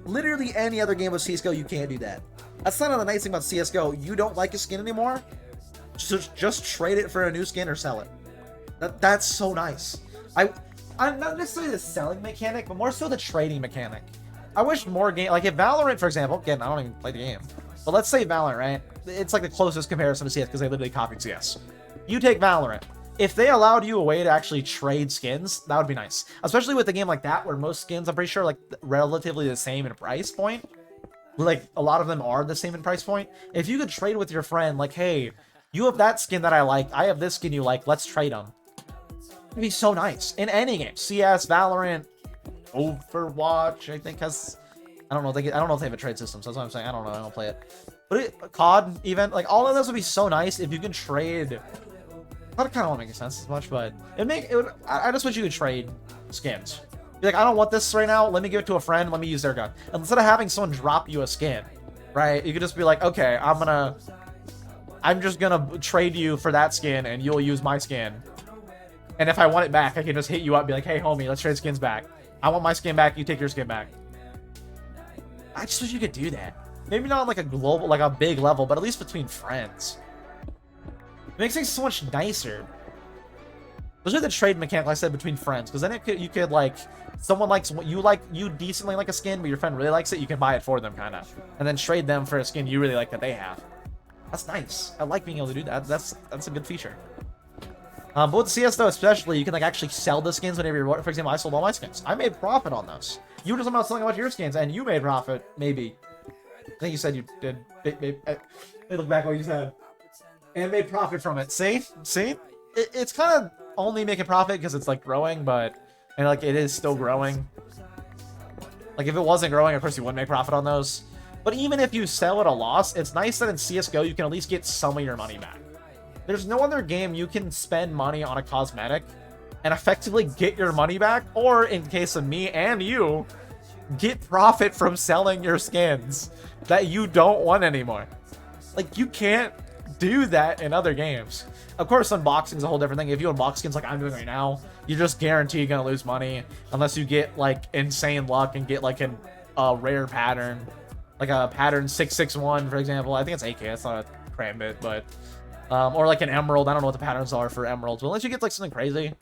Literally any other game with CSGO, you can't do that. That's kind of the nice thing about CSGO. You don't like a skin anymore, just trade it for a new skin or sell it. That's so nice. I'm not necessarily the selling mechanic, but more so the trading mechanic. I wish more game, like if Valorant, for example, again, I don't even play the game, but let's say Valorant, right? It's like the closest comparison to CS because they literally copied CS. You take Valorant. If they allowed you a way to actually trade skins, that would be nice. Especially with a game like that, where most skins, I'm pretty sure, like relatively the same in price point. like a lot of them are the same in price point. If you could trade with your friend, like, hey, you have that skin that I like, I have this skin you like, let's trade them. It'd be so nice in any game. CS, Valorant, Overwatch, I think has. I don't know. I don't know if they have a trade system. So that's what I'm saying. I don't know. I don't play it. But COD even like all of those would be so nice if you can trade. I kind of won't make sense as much, but I just wish you could trade skins. Be like, I don't want this right now. Let me give it to a friend. Let me use their gun. And instead of having someone drop you a skin, right? You could just be like, okay, I'm just gonna trade you for that skin, and you'll use my skin. And if I want it back, I can just hit you up, and be like, hey, homie, let's trade skins back. I want my skin back. You take your skin back. I just wish you could do that. Maybe not like a global, like a big level, but at least between friends. It makes things so much nicer. Especially the trade mechanic, like I said, between friends, because then you could like, someone likes what you decently like a skin, but your friend really likes it, you can buy it for them, kind of, and then trade them for a skin you really like that they have. That's nice. I like being able to do that. That's a good feature. But with CS though, especially, you can like actually sell the skins whenever you're. For example, I sold all my skins. I made profit on those. You were just about selling a bunch of your skins, and you made profit. Maybe. I think you said you did. Maybe, look back what you said. And made profit from it. See? It's kind of only making profit because it's like growing, but and like it is still growing. Like if it wasn't growing, of course you wouldn't make profit on those. But even if you sell at a loss, it's nice that in CS:GO you can at least get some of your money back. There's no other game you can spend money on a cosmetic and effectively get your money back, or in case of me and you, get profit from selling your skins that you don't want anymore. Like, you can't do that in other games. Of course, unboxing is a whole different thing. If you unbox skins like I'm doing right now, you're just guaranteed gonna lose money unless you get like insane luck and get like a rare pattern, like a pattern 661, for example. I think it's 8K. It's not a cram bit, but or like an emerald. I don't know what the patterns are for emeralds, but unless you get like something crazy,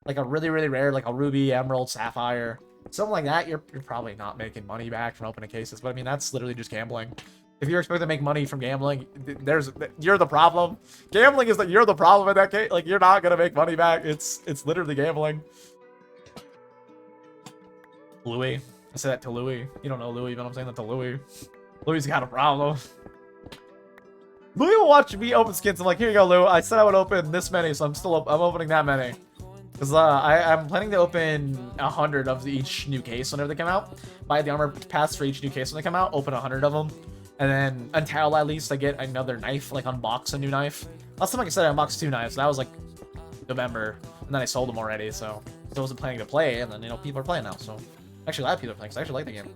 like a really, really rare, like a ruby, emerald, sapphire, something like that, you're probably not making money back from opening cases. But I mean, that's literally just gambling. If you're expected to make money from gambling, you're the problem. Gambling is that you're the problem in that case. Like, you're not gonna make money back. It's literally gambling. Louis. I said that to Louis. You don't know Louis, but I'm saying that to Louis. Louis got a problem. Louis will watch me open skins. I'm like, here you go, Lou. I said I would open this many, so I'm opening that many. Because I'm planning to open 100 of each new case whenever they come out. Buy the armor pass for each new case when they come out. Open 100 of them. And then until at least I get another knife, like unbox a new knife. Last time, like I said, I unboxed 2 knives. That was like November. And then I sold them already, so I wasn't planning to play. And then, you know, people are playing now. So actually, a lot of people are playing, because I actually like the game.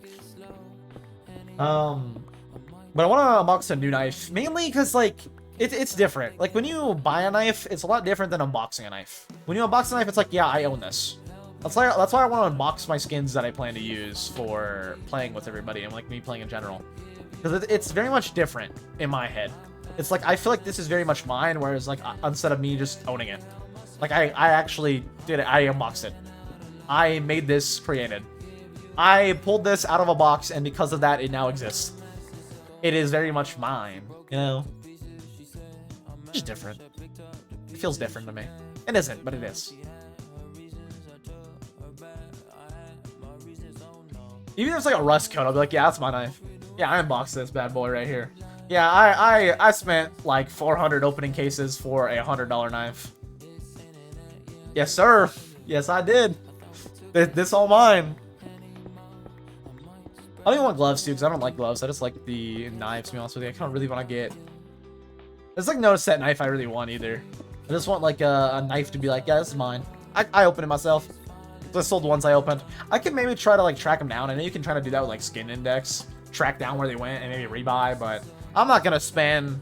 But I want to unbox a new knife. Mainly because, like, it's different. Like, when you buy a knife, it's a lot different than unboxing a knife. When you unbox a knife, it's like, yeah, I own this. That's why I want to unbox my skins that I plan to use for playing with everybody and, like, me playing in general. Because it's very much different in my head. It's like, I feel like this is very much mine, whereas, like, instead of me just owning it. Like, I actually did it. I unboxed it. I made this created. I pulled this out of a box, and because of that, it now exists. It is very much mine, you know? It's just different. It feels different to me. It isn't, but it is. Even if it's like a rust coat, I'll be like, yeah, that's my knife. Yeah, I unboxed this bad boy right here. Yeah, I spent like 400 opening cases for a $100 knife. Yes, sir. Yes, I did. This all mine. I don't even want gloves too, because I don't like gloves. I just like the knives, to be honest with you. I kind of really want to get... There's like no set knife I really want either. I just want like a knife to be like, yeah, this is mine. I opened it myself. I sold the ones I opened. I could maybe try to like track them down. I know you can try to do that with like Skin Index. Track down where they went and maybe rebuy, but I'm not gonna spend...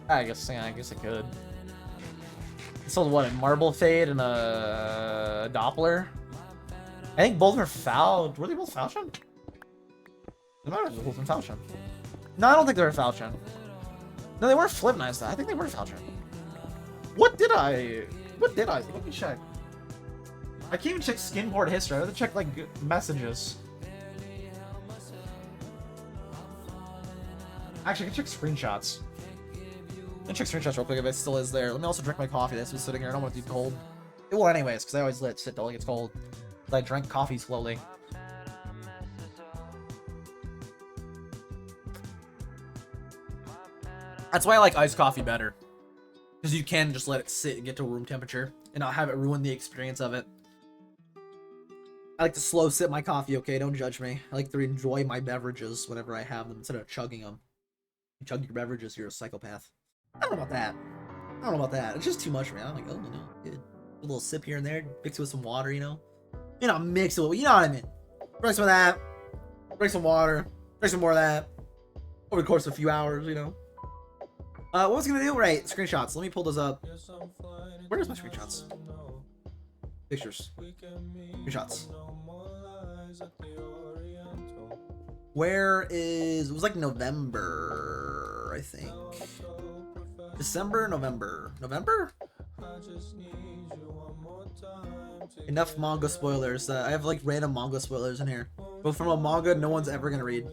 I guess I could. I sold what, a Marble Fade and a Doppler? I think both are fouled. Were they both falchion? They might have both been falchion. No, I don't think they were falchion. No, they weren't flip knives. I think they were falchion. What did I? Let me check. I can't even check skin board history. I have to check like messages. Actually, I can check screenshots. Let me check screenshots real quick if it still is there. Let me also drink my coffee that's been sitting here. I don't want it to be cold. It will anyways, because I always let it sit till it gets cold. I drank coffee slowly. That's why I like iced coffee better. Because you can just let it sit and get to room temperature and not have it ruin the experience of it. I like to slow sip my coffee, okay? Don't judge me. I like to enjoy my beverages whenever I have them instead of chugging them. You chug your beverages, you're a psychopath. I don't know about that. I don't know about that. It's just too much for me. I'm like, oh, you know, good. A little sip here and there. Mix it with some water, you know? You know, mix it with, you know what I mean? Drink some of that. Drink some water. Drink some more of that. Over the course of a few hours, you know? What was I gonna do? Right, screenshots. Let me pull those up. Where's my screenshots? Pictures. Screenshots. Where is... It was like November, I think. December, November. November? Enough manga spoilers. I have like random manga spoilers in here. But from a manga no one's ever gonna read.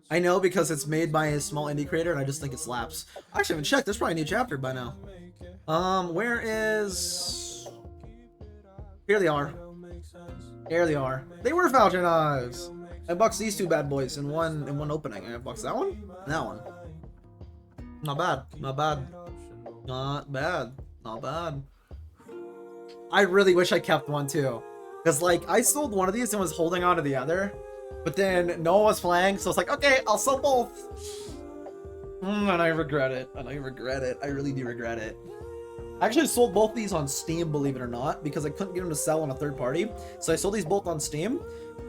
I know because it's made by a small indie creator and I just think it slaps. I actually haven't checked. There's probably a new chapter by now. Where is... Here they are. Here they are. They were Falchion Knives. I boxed these two bad boys in one opening. I boxed that one and that one. Not bad. Not bad. Not bad. Not bad. I really wish I kept one too. Because like I sold one of these and was holding on to the other. But then no one was playing, so it's like, okay, I'll sell both. And I regret it. And I regret it. I really do regret it. I actually sold both these on Steam, believe it or not, because I couldn't get them to sell on a third party. So I sold these both on Steam.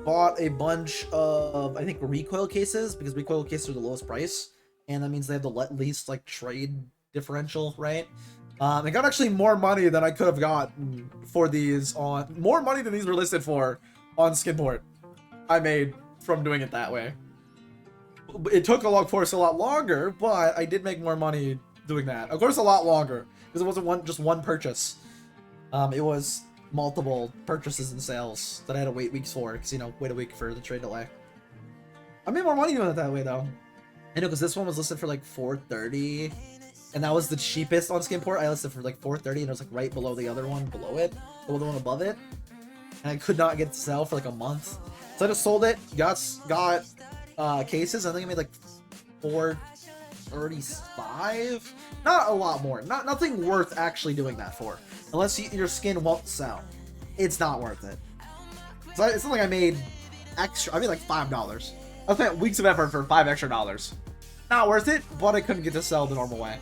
Bought a bunch of, I think, recoil cases, because recoil cases are the lowest price. And that means they have the least, like, trade differential, right? I got actually more money than I could have gotten for these on... More money than these were listed for on Skinport. I made from doing it that way. It took of course a lot longer, but I did make more money doing that. Of course a lot longer, because it wasn't just one purchase. It was multiple purchases and sales that I had to wait weeks for, because, you know, wait a week for the trade delay. I made more money doing it that way though. I know, because this one was listed for like $4.30, and that was the cheapest on Skinport. I listed for like $4.30, and it was like right below the other one below it, the one above it, and I could not get it to sell for like a month. So I just sold it, got cases. I think I made like $4.35. Not a lot more. Nothing worth actually doing that for, unless your skin won't sell. It's not worth it. So it's not like I made extra. I made like $5. I spent weeks of effort for $5 extra. Not worth it, but I couldn't get to sell the normal way.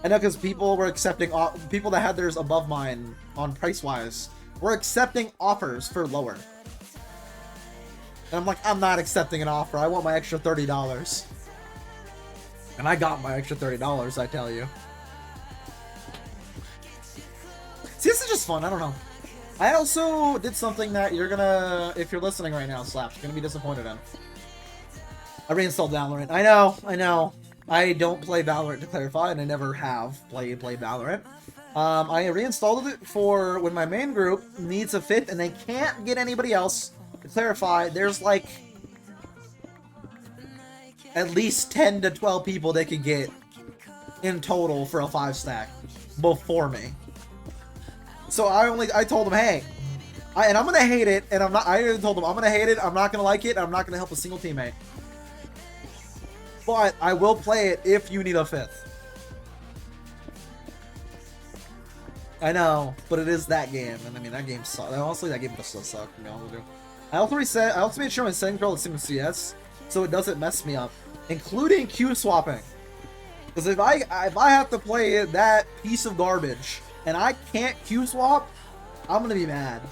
I know, because people were accepting, people that had theirs above mine on price wise were accepting offers for lower. And I'm like, I'm not accepting an offer. I want my extra $30. And I got my extra $30, I tell you. See, this is just fun. I don't know. I also did something that you're gonna, if you're listening right now, Slaps, you're gonna be disappointed in. I reinstalled Valorant. I know. I don't play Valorant, to clarify, and I never have played Valorant. I reinstalled it for when my main group needs a fifth and they can't get anybody else. To clarify, there's like at least 10 to 12 people they could get in total for a 5-stack before me. So I told them, hey, and I'm gonna hate it, and I told them I'm gonna hate it, I'm not gonna like it, I'm not gonna help a single teammate. But I will play it if you need a fifth. I know, but it is that game, and I mean that game sucks. Honestly, that game just does suck. To be honest with you. I also made sure my settings are all the same as CS, so it doesn't mess me up, including Q swapping. Because if I have to play that piece of garbage and I can't Q swap, I'm gonna be mad.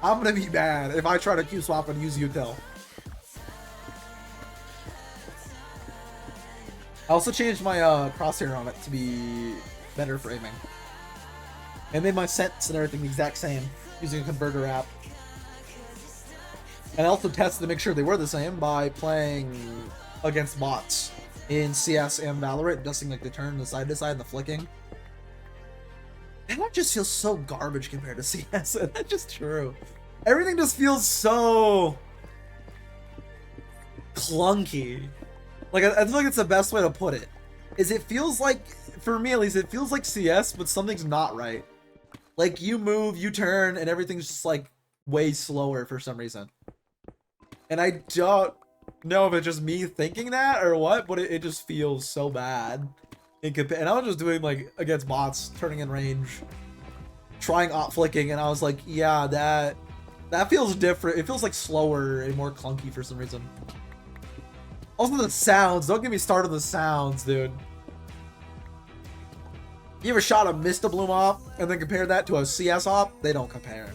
I'm gonna be mad if I try to Q swap and use util. I also changed my crosshair on it to be better for aiming. I made my sets and everything the exact same using a converter app. And I also tested to make sure they were the same by playing against bots in CS and Valorant, adjusting like the turn, the side to side, and the flicking. And that just feels so garbage compared to CS, and that's just true. Everything just feels so clunky. Like, I feel like it's the best way to put it. Is it feels like, for me at least, it feels like CS, but something's not right. Like, you move, you turn, and everything's just like way slower for some reason. And I don't know if it's just me thinking that or what, but it just feels so bad. And I was just doing like against bots, turning in range, trying op flicking, and I was like, yeah, that feels different. It feels like slower and more clunky for some reason. Also the sounds. Don't get me started on the sounds, dude. You ever shot a Mista Bloom op and then compare that to a CS op? They don't compare.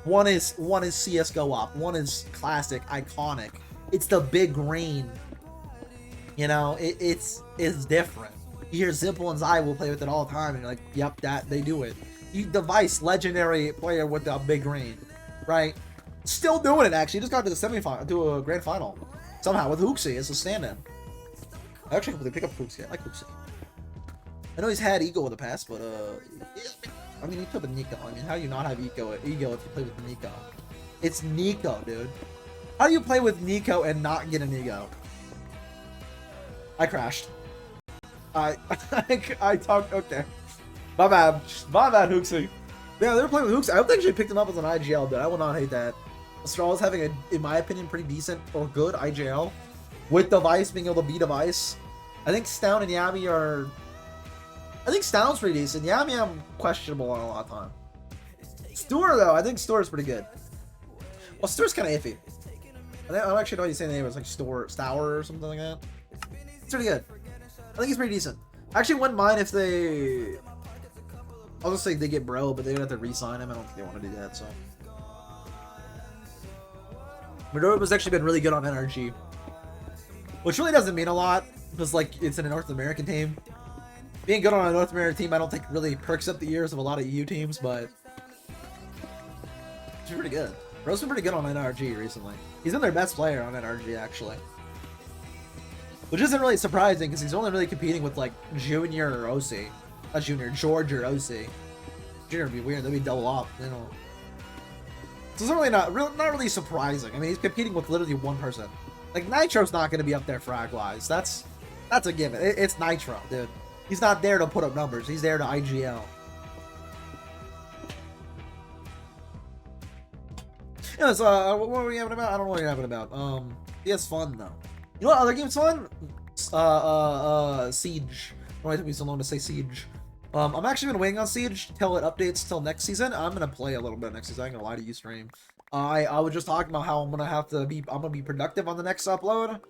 One is CS:GO op. One is classic, iconic. It's the big green. You know, it's different. You hear Zimple and Zai will play with it all the time, and you're like, yep, that they do it. Device, legendary player with the big green, right? Still doing it actually. Just got to the semifinal, to a grand final somehow with Hooksy as a stand-in. I actually hope they pick up Hooksy. I like Hooksy. I know he's had ego in the past, but I mean, he played with Nico. I mean, how do you not have ego if you play with Nico? It's Nico, dude. How do you play with Nico and not get an ego? I crashed. I talked. Okay. My bad, Hooksy. Yeah, they were playing with Hooksy. I hope they actually picked him up as an IGL, but I will not hate that. Straw's having a, in my opinion, pretty decent or good IGL with Device being able to beat Device. I think Stown and Yami are. I think Stown's pretty decent. Yami, I'm questionable on a lot of time. Stewart, though, I think Stewart's pretty good. Well, Stewart's kind of iffy. I don't actually know how you say the name. It's like Stour or something like that. It's pretty good. I think he's pretty decent. I actually wouldn't mind if they. I'll just say they get bro, but they would have to re-sign him. I don't think they want to do that. So. Maduro has actually been really good on NRG, which really doesn't mean a lot because like it's in a North American team. Being good on a North American team, I don't think really perks up the ears of a lot of EU teams, but he's pretty good. Bro's been pretty good on NRG recently. He's been their best player on NRG, actually. Which isn't really surprising, because he's only really competing with, like, Junior or OC. Not Junior, George or OC. Junior would be weird, they'd be double up, you know. So it's really not really surprising. I mean, he's competing with literally one person. Like, Nitro's not going to be up there frag-wise. That's a given. It's Nitro, dude. He's not there to put up numbers. He's there to IGL. Yeah, so, what were we having about? I don't know what you're having about. Yeah, it's fun, though. You know what other game's fun? Siege. Why it took me so long to say Siege. I'm actually been waiting on Siege till it updates till next season. I'm gonna play a little bit next season. I ain't gonna lie to you, stream. I was just talking about how I'm gonna be productive on the next upload.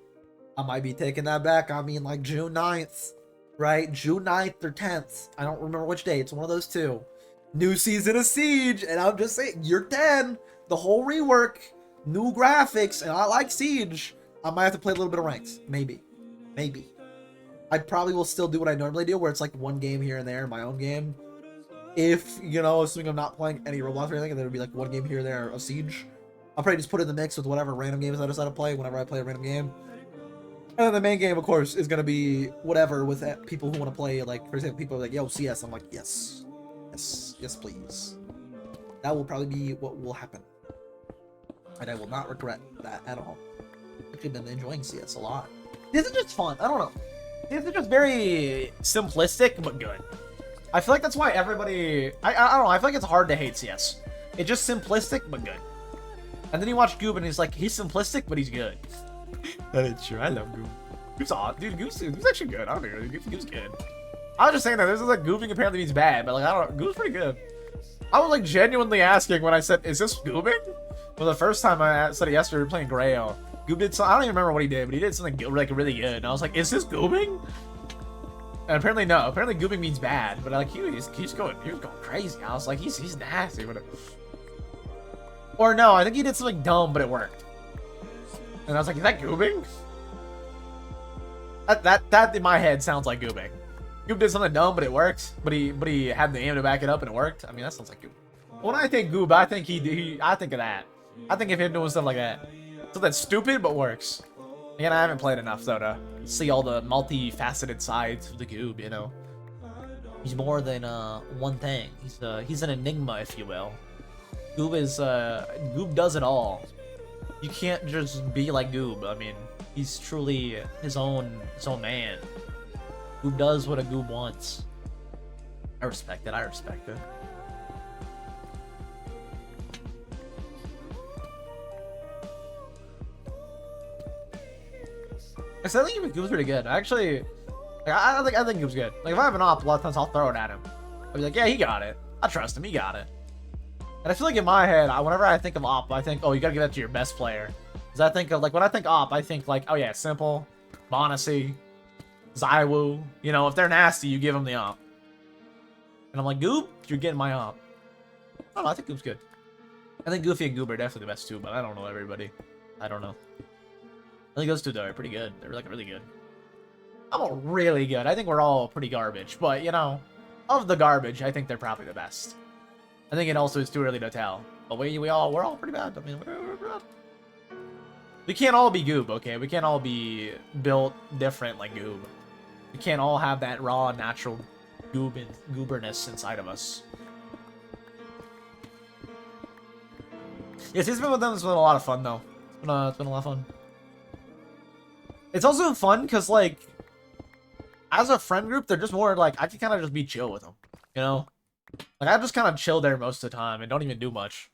I might be taking that back. I mean, like June 9th. Right? June 9th or 10th. I don't remember which day. It's one of those two. New season of Siege. And I'm just saying, year 10. The whole rework. New graphics. And I like Siege. I might have to play a little bit of ranked. Maybe. Maybe. I probably will still do what I normally do, where it's like one game here and there, my own game. If, you know, assuming I'm not playing any Roblox or anything, and there would be like one game here and there of Siege. I'll probably just put it in the mix with whatever random games I decide to play whenever I play a random game. And then the main game, of course, is going to be whatever with people who want to play, like, for example, people are like, yo, CS. I'm like, yes. Yes. Yes, please. That will probably be what will happen. And I will not regret that at all. I've actually been enjoying CS a lot. This is just fun. I don't know. This is just very simplistic, but good. I feel like that's why everybody... I don't know. I feel like it's hard to hate CS. It's just simplistic, but good. And then you watch Goob, and he's like, he's simplistic, but he's good. That is true. I love Goob. Goob's awesome. Dude, Goob's actually good. I don't know. Goob's good. I was just saying that this is like goobing apparently means bad, but like, I don't know. Goob's pretty good. I was like genuinely asking when I said, is this goobing? Well, the first time I said it yesterday, we were playing Grail. Goob did something, I don't even remember what he did, but he did something like really good. And I was like, is this goobing? And apparently no. Apparently goobing means bad, but like he was going crazy. I was like, he's nasty. But or no, I think he did something dumb, but it worked. And I was like, is that goobing? That in my head sounds like goobing. Goob did something dumb, but it worked. But he had the aim to back it up, and it worked. I mean, that sounds like Goob. When I think Goob, I think I think of that. I think of him doing stuff like that. Something stupid but works. Again, I haven't played enough though to see all the multifaceted sides of the Goob. You know, he's more than one thing. He's an enigma, if you will. Goob does it all. You can't just be like Goob. I mean, he's truly his own man. Goob does what a Goob wants. I respect it. I respect it. I think even Goob's pretty good. Actually, Like, I think Goob's good. Like, if I have an op, a lot of times I'll throw it at him. I'll be like, yeah, he got it. I trust him. He got it. And I feel like in my head, whenever I think of op, I think, oh, you gotta give that to your best player. Because I think of, like, when I think op, I think, like, oh, yeah, Simple, Bonacy, Zywoo. You know, if they're nasty, you give them the op. And I'm like, Goob, you're getting my op. I don't know, I think Goob's good. I think Goofy and Goob are definitely the best two, but I don't know everybody. I don't know. I think those two, though, are pretty good. They're, like, really good. I'm all really good. I think we're all pretty garbage, but, you know, of the garbage, I think they're probably the best. I think it also is too early to tell. But we're all pretty bad. I mean, we're bad. We can't all be Goob, okay? We can't all be built different like Goob. We can't all have that raw, natural gooberness inside of us. Yeah, season with them has been a lot of fun, though. It's been a lot of fun. It's also fun because, like, as a friend group, they're just more like, I can kind of just be chill with them, you know? Like, I just kind of chill there most of the time and don't even do much.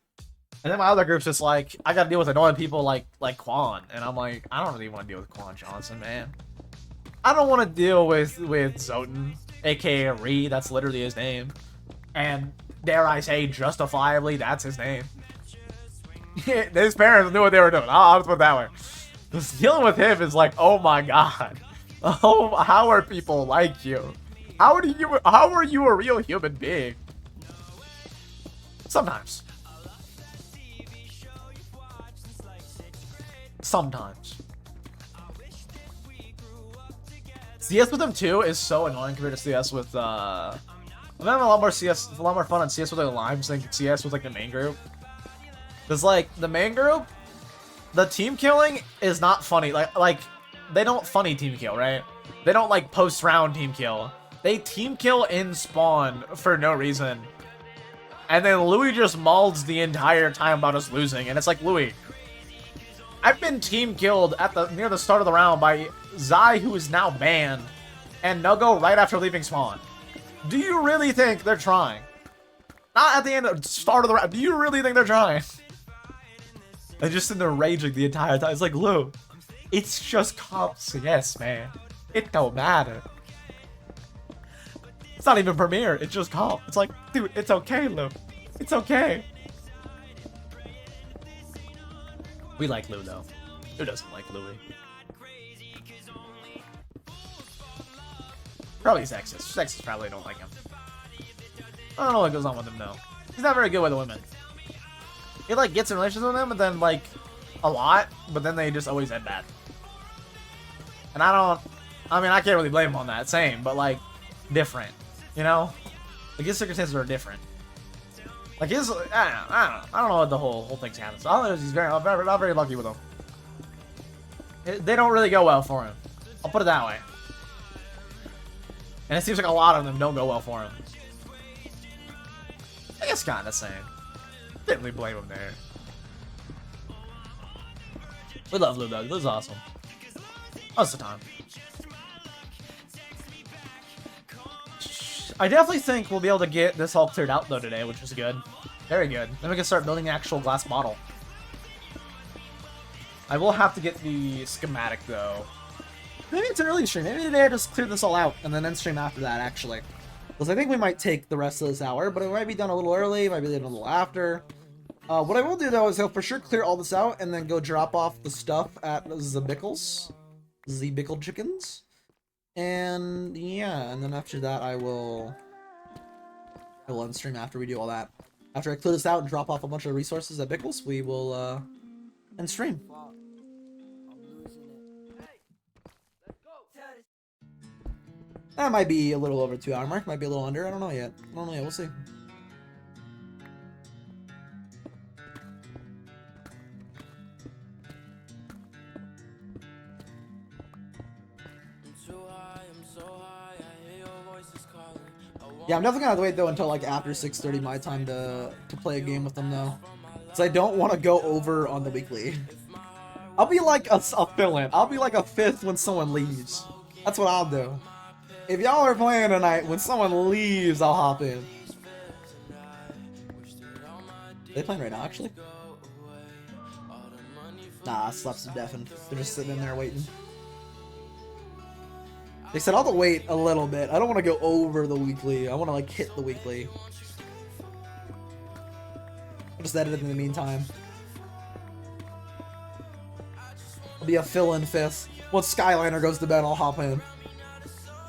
And then my other group's just like, I gotta deal with annoying people like Quan. And I'm like, I don't really want to deal with Quan Johnson, man. I don't want to deal with Zoten, aka Ree, that's literally his name. And dare I say, justifiably, that's his name. His parents knew what they were doing. I'll just put it that way. Just dealing with him is like, oh my god. Oh, how are people like you? How are you a real human being? Sometimes. Sometimes. CS with him too is so annoying compared to CS with I'm having a lot more fun on CS with the Limes than CS with like the main group. Cause like the main group, the team killing is not funny. Like they don't funny team kill, right? They don't like post round team kill. They team kill in spawn for no reason. And then Louis just mauls the entire time about us losing. And it's like, Louis, I've been team killed at near the start of the round by Zai, who is now banned, and Nuggo right after leaving spawn. Do you really think they're trying? Not at the end of the start of the round. Do you really think they're trying? They're just in there raging the entire time. It's like, Lou, it's just comp CS, man. It don't matter. It's not even Premiere, it's just comp. It's like, dude, it's okay, Lou. It's okay. We like Lou, though. Who doesn't like Louis? Probably sexist. Sexist probably don't like him. I don't know what goes on with him, though. He's not very good with the women. He, like, gets in relations with them, but then, like, a lot, but then they just always end bad. And I mean, I can't really blame him on that. Same, but, like, different. You know? Like, his circumstances are different. Like, I don't know what the whole thing's happening. So all I know is he's not very lucky with them. They don't really go well for him. I'll put it that way. And it seems like a lot of them don't go well for him. I guess kind of same. Didn't really blame him there. We love Lou, though. Lou's awesome. Most of the time. I definitely think we'll be able to get this all cleared out, though, today, which is good. Very good. Then we can start building the actual glass bottle. I will have to get the schematic, though. Maybe it's an early stream. Maybe today I just clear this all out, and then end stream after that, actually. Because I think we might take the rest of this hour, but it might be done a little early, might be done a little after. What I will do, though, is I'll for sure clear all this out, and then go drop off the stuff at Zabickles. Z-Bickle Chickens. And yeah, and then after that I will end stream after we do all that. After I clear this out and drop off a bunch of resources at Bickles, we will end stream. That might be a little over 2 hour mark, might be a little under, I don't know yet. We'll see. Yeah, I'm definitely gonna have to wait though until like after 6:30 my time to play a game with them though, because I don't want to go over on the weekly. I'll be like a fill-in. I'll be like a fifth when someone leaves. That's what I'll do. If y'all are playing tonight, when someone leaves, I'll hop in. Are they playing right now, actually? Nah, Sleps are deafened. They're just sitting in there waiting. They said I'll have to wait a little bit. I don't want to go over the weekly. I want to like hit the weekly. I'll just edit it in the meantime. I'll be a fill-in 5th. Once Skyliner goes to bed, I'll hop in.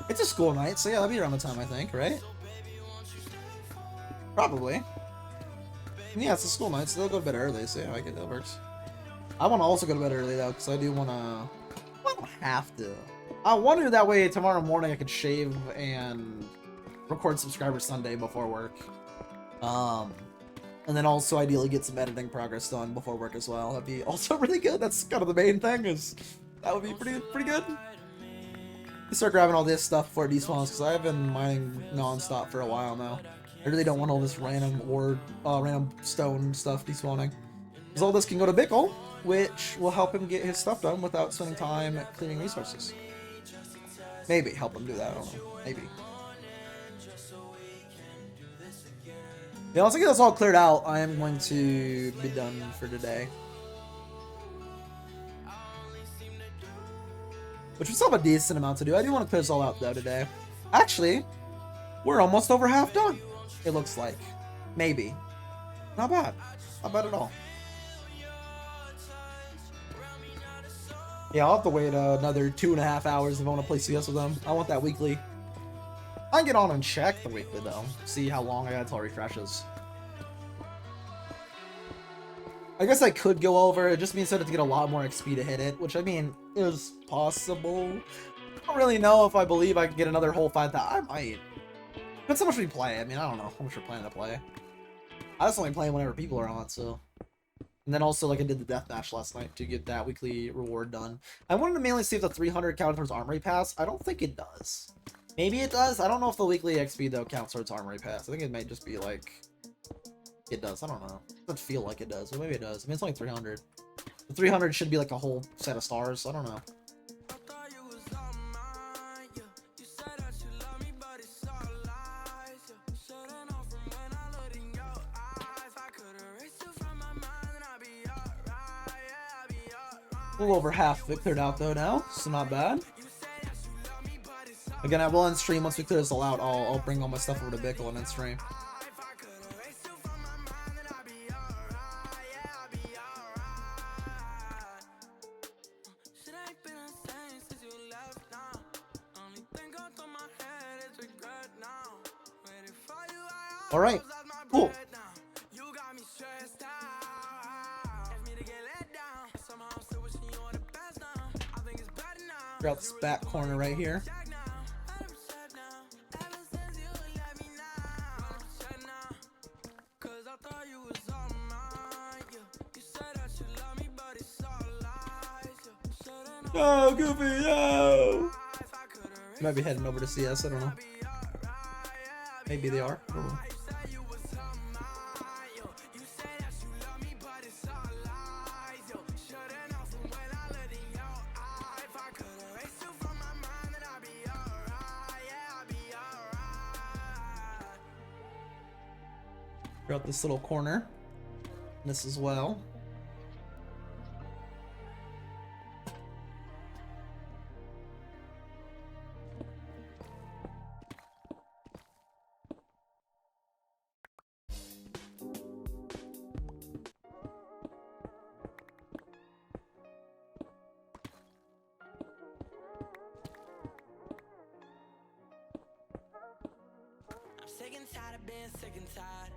It's a school night, so yeah, that'll be around the time, I think, right? Probably. Yeah, it's a school night, so they'll go to bed early, so yeah, I get that works. I want to also go to bed early, though, because I do want to... I don't have to. I wonder that way tomorrow morning I could shave and record Subscriber Sunday before work. And then also ideally get some editing progress done before work as well. That'd be also really good. That's kind of the main thing, is that would be pretty good. Start grabbing all this stuff before it despawns, because I've been mining non-stop for a while now. I really don't want all this random random stone stuff despawning. Because all this can go to Bickle, which will help him get his stuff done without spending time cleaning resources. Maybe help him do that, I don't know. Maybe. Yeah, once I get this all cleared out, I am going to be done for today. Which we still have a decent amount to do. I do want to clear this all out though today. Actually, we're almost over half done. It looks like. Maybe. Not bad. Not bad at all. Yeah, I'll have to wait another 2.5 hours if I want to play CS with them. I want that weekly. I can get on and check the weekly though. See how long I got until it refreshes. I guess I could go over. It just means I have to get a lot more XP to hit it, which I mean is possible. I don't really know if I believe I can get another whole 5,000. I might. Depends how much we play. I mean, I don't know how much we're planning to play. I just only play whenever people are on, so. And then also, like, I did the deathmatch last night to get that weekly reward done. I wanted to mainly see if the 300 counted towards Armory Pass. I don't think it does. Maybe it does. I don't know if the weekly XP, though, counts towards Armory Pass. I think it might just be, like... It does. I don't know. It doesn't feel like it does, but maybe it does. I mean, it's only 300. The 300 should be, like, a whole set of stars. I don't know. A little over half of it cleared out though now, so not bad. Again, I will end stream once we clear this all out. I'll bring all my stuff over to Bickle and then stream. All right, cool. Out this back corner right here. No, Goofy, no! Might be heading over to CS, I don't know. Maybe they are. I don't know. Throughout this little corner. This as well. Sick and tired of being sick and tired.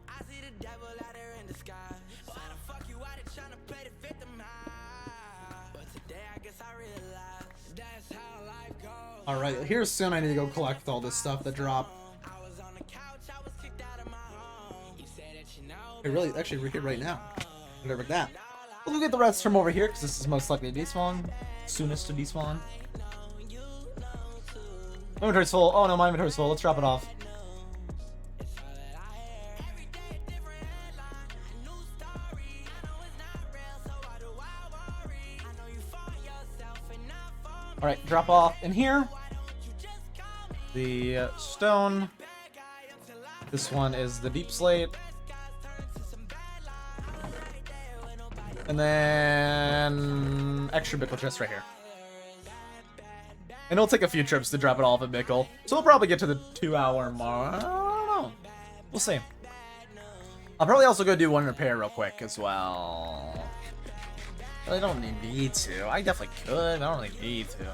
I see the devil out there in the sky. Why the fuck you out there trying to play the victim high? But today I guess I realize that's how life goes. Alright, here soon I need to go collect all this stuff that dropped. I was on the couch, I was kicked out of my home. You said that you know. Hey, really, actually, we're here right now. Whatever that. We'll get the rest from over here because this is most likely to despawn. Soonest to despawn. Inventory's full. Oh no, my inventory's full. Let's drop it off. Alright, drop off in here. The stone. This one is the deep slate. And then extra Bickle chest right here. And it'll take a few trips to drop it all off at Mickle. So we'll probably get to the 2-hour mark. I don't know. We'll see. I'll probably also go do one repair real quick as well. I don't need to. I definitely could. I don't really need to.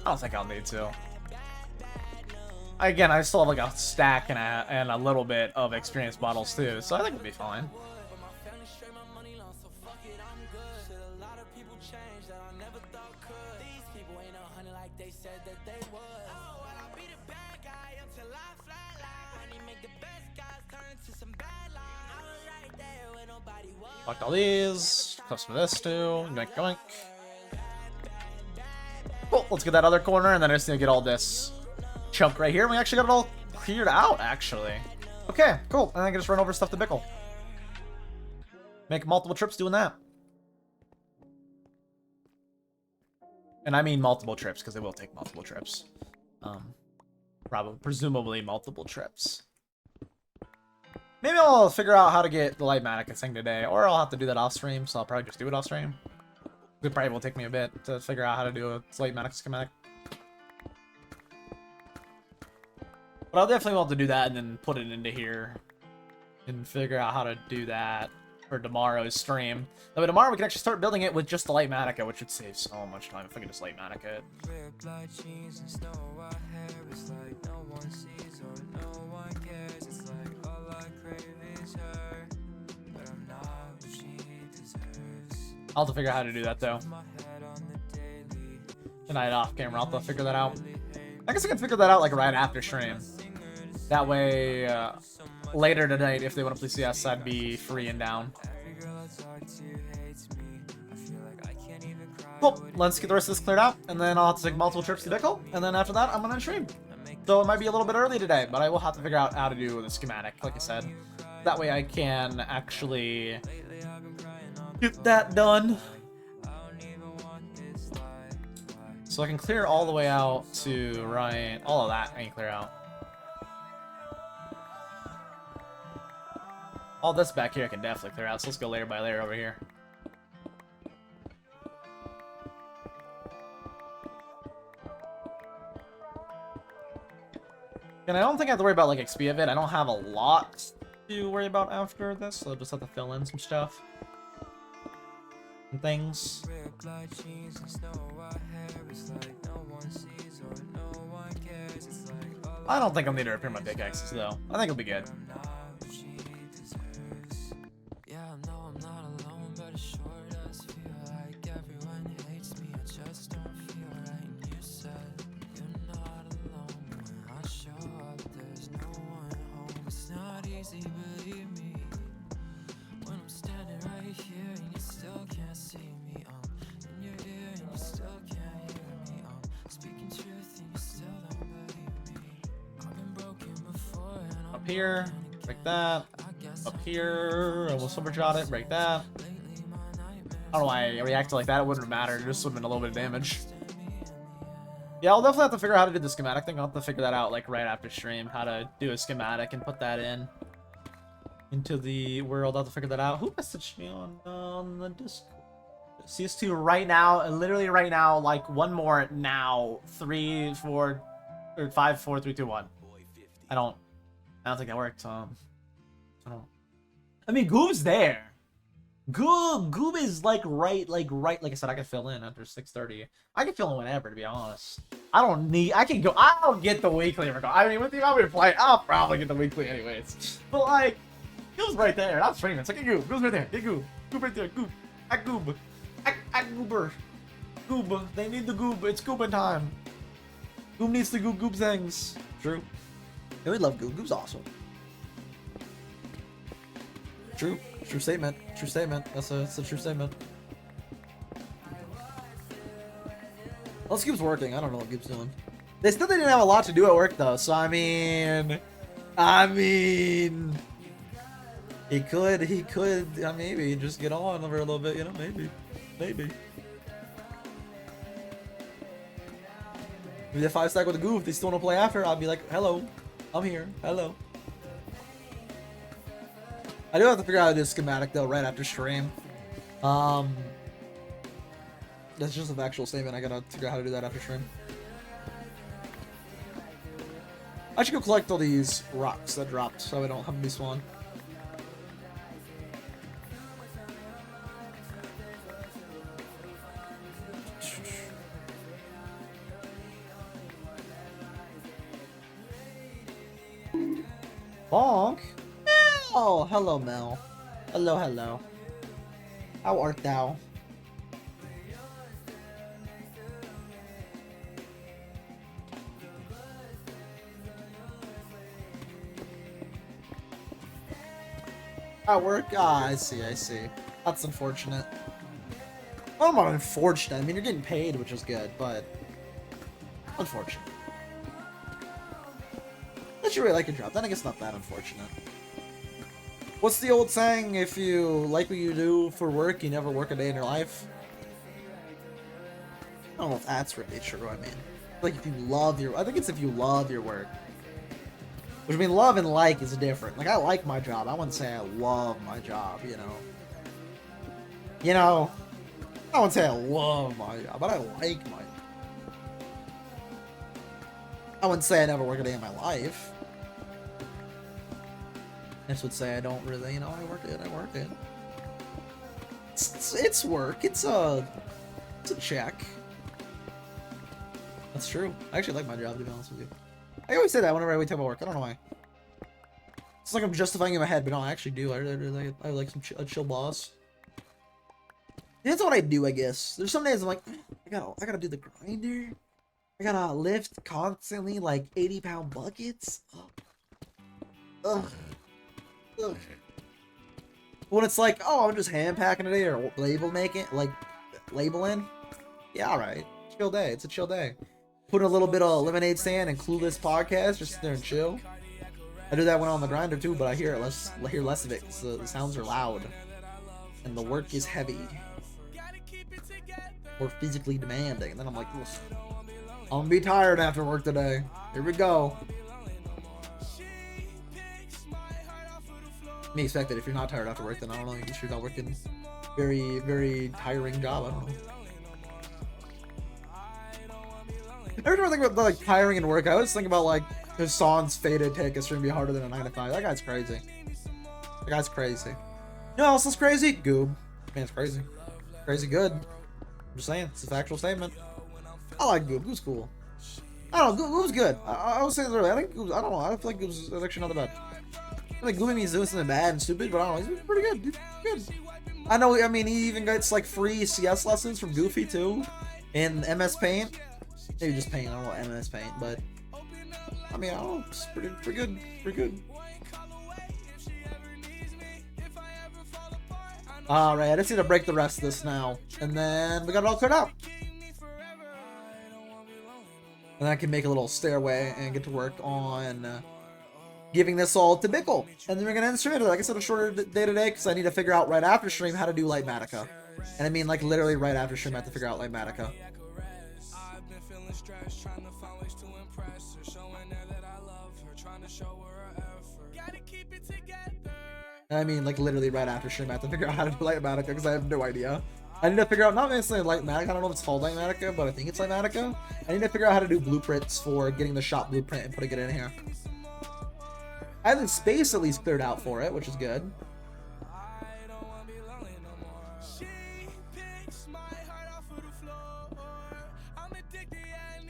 I don't think I'll need to. Again, I still have like a stack and a little bit of experience bottles too, so I think it'll be fine. Collect all these. Custom this too. Yoink, yoink. Cool. Let's get that other corner, and then I just need to get all this chunk right here. We actually got it all cleared out, actually. Okay, cool. And I can just run over stuff to Bickle. Make multiple trips doing that. And I mean multiple trips, because it will take multiple trips. Presumably multiple trips. Maybe I'll figure out how to get the light mannequin thing today, or I'll have to do that off stream, so I'll probably just do it off stream. It probably will take me a bit to figure out how to do a light mannequin schematic. But I'll definitely want to do that and then put it into here and figure out how to do that for tomorrow's stream. That way tomorrow we can actually start building it with just the light mannequin, which would save so much time if I can just light mannequin it. I'll have to figure out how to do that though. Tonight off camera, I'll have to figure that out. I guess I can figure that out like right after stream. That way, later tonight, if they want to play CS, I'd be free and down. Cool, let's get the rest of this cleared out, and then I'll have to take multiple trips to Bickle, and then after that, I'm gonna stream. So it might be a little bit early today, but I will have to figure out how to do the schematic, like I said. That way I can actually get that done. So I can clear all the way out to right. All of that I can clear out. All this back here I can definitely clear out. So let's go layer by layer over here. And I don't think I have to worry about like XP of it. I don't have a lot to worry about after this, so I'll just have to fill in some stuff. Things. I don't think I'll need to repair my pickaxes though. I think it'll be good. Up here, break that. Up here, I will supershot it, break that. I don't know why I reacted like that, it wouldn't have mattered, it just would have been a little bit of damage. Yeah, I'll definitely have to figure out how to do the schematic thing. I'll have to figure that out like right after stream, how to do a schematic and put that into the world. I'll have to figure that out. Who messaged me on the Discord? CS2 right now, literally right now, like one more now. 3, 4, or 5, 4, 3, 2, 1. I don't think that worked. I mean, Goob's there. Goob is like right. Like I said, I can fill in after 6:30. I can fill in whenever, to be honest. I can go. I'll get the weekly. I mean, with the amount we play, I'll probably get the weekly anyways. But like, Goob's right there. I'm streaming. So get Goob. Goob's right there. Get Goob. Goob right there. Goob. At Goob. At Goober. Goob. They need the Goob. It's Goobin time. Goob needs to Goob things. True. Yeah, we love Goob. Goob's awesome. True. True statement. True statement. That's a true statement. Well, Goob's working. I don't know what Goob's doing. They said they didn't have a lot to do at work though, so I mean, he could, maybe just get on over a little bit, you know, maybe. Maybe the 5 stack with the Goob, if they still want to play after, I'll be like, hello, I'm here, hello. I do have to figure out this schematic though right after stream. That's just an actual statement. I gotta figure out how to do that after stream. I should go collect all these rocks that dropped so I don't have them despawn. Bonk? Oh, hello, Mel. Hello, hello. How art thou? At work? Ah, I see, I see. That's unfortunate. Well, not unfortunate. I mean, you're getting paid, which is good, but unfortunate. Unless you really like your job, then I guess not that unfortunate. What's the old saying? If you like what you do for work, you never work a day in your life. I don't know if that's really true. I mean, like if you love your, I think it's if you love your work. Which I mean, love and like is different. Like I like my job. I wouldn't say I love my job. You know. I wouldn't say I love my job, but I like my. I wouldn't say I never work a day in my life. I just would say I don't really, I work it. I work it. It's work. It's a check. That's true. I actually like my job, to be honest with you. I always say that whenever we talk about work. I don't know why. It's like I'm justifying in my head, but no, I actually do. I like a chill boss. And that's what I do, I guess. There's some days I'm like, I gotta do the grinder. I gotta lift constantly like 80-pound buckets. Ugh. Ugh. When it's like, oh, I'm just hand packing today or labeling. Yeah, all right. Chill day. It's a chill day. Put a little bit of lemonade stand and Clueless podcast, just sit there and chill. I do that when I'm on the grinder too, but I hear less of it because the sounds are loud and the work is heavy or physically demanding. And then I'm like, I'm gonna be tired after work today. Here we go. Me expected. If you're not tired after work, then I don't know. You you're not working very, very tiring job. I don't know. Every time I think about like tiring and work, I always think about like Hassan's faded take is gonna be harder than a 9 to 5. That guy's crazy. That guy's crazy. You know what else is crazy? Goob. Man, it's crazy. Crazy good. I'm just saying, it's a factual statement. I like Goob. Goob's cool. I don't know, Goob's good. I was saying this earlier. I think Goob's, I don't know, I feel like Goob's actually not that bad. I think Goob means doing something bad and stupid, but I don't know, he's pretty good. Dude, good. I know, I mean, he even gets like free CS lessons from Goofy too in MS Paint. Maybe just Paint, I don't know what MS Paint, but I mean, I don't know, it's pretty good, pretty good. Alright, I just need to break the rest of this now, and then we got it all cleared out. And I can make a little stairway and get to work on giving this all to Bickle. And then we're gonna end the stream. Like I said, a shorter day today because I need to figure out right after stream how to do Lightmatica. And I mean like literally right after stream I have to figure out Lightmatica. And I mean like literally right after stream I have to figure out how to do Lightmatica because I have no idea. I need to figure out, not necessarily Lightmatica, I don't know if it's called Lightmatica, but I think it's Lightmatica. I need to figure out how to do blueprints for getting the shop blueprint and putting it in here. I have the space at least cleared out for it, which is good.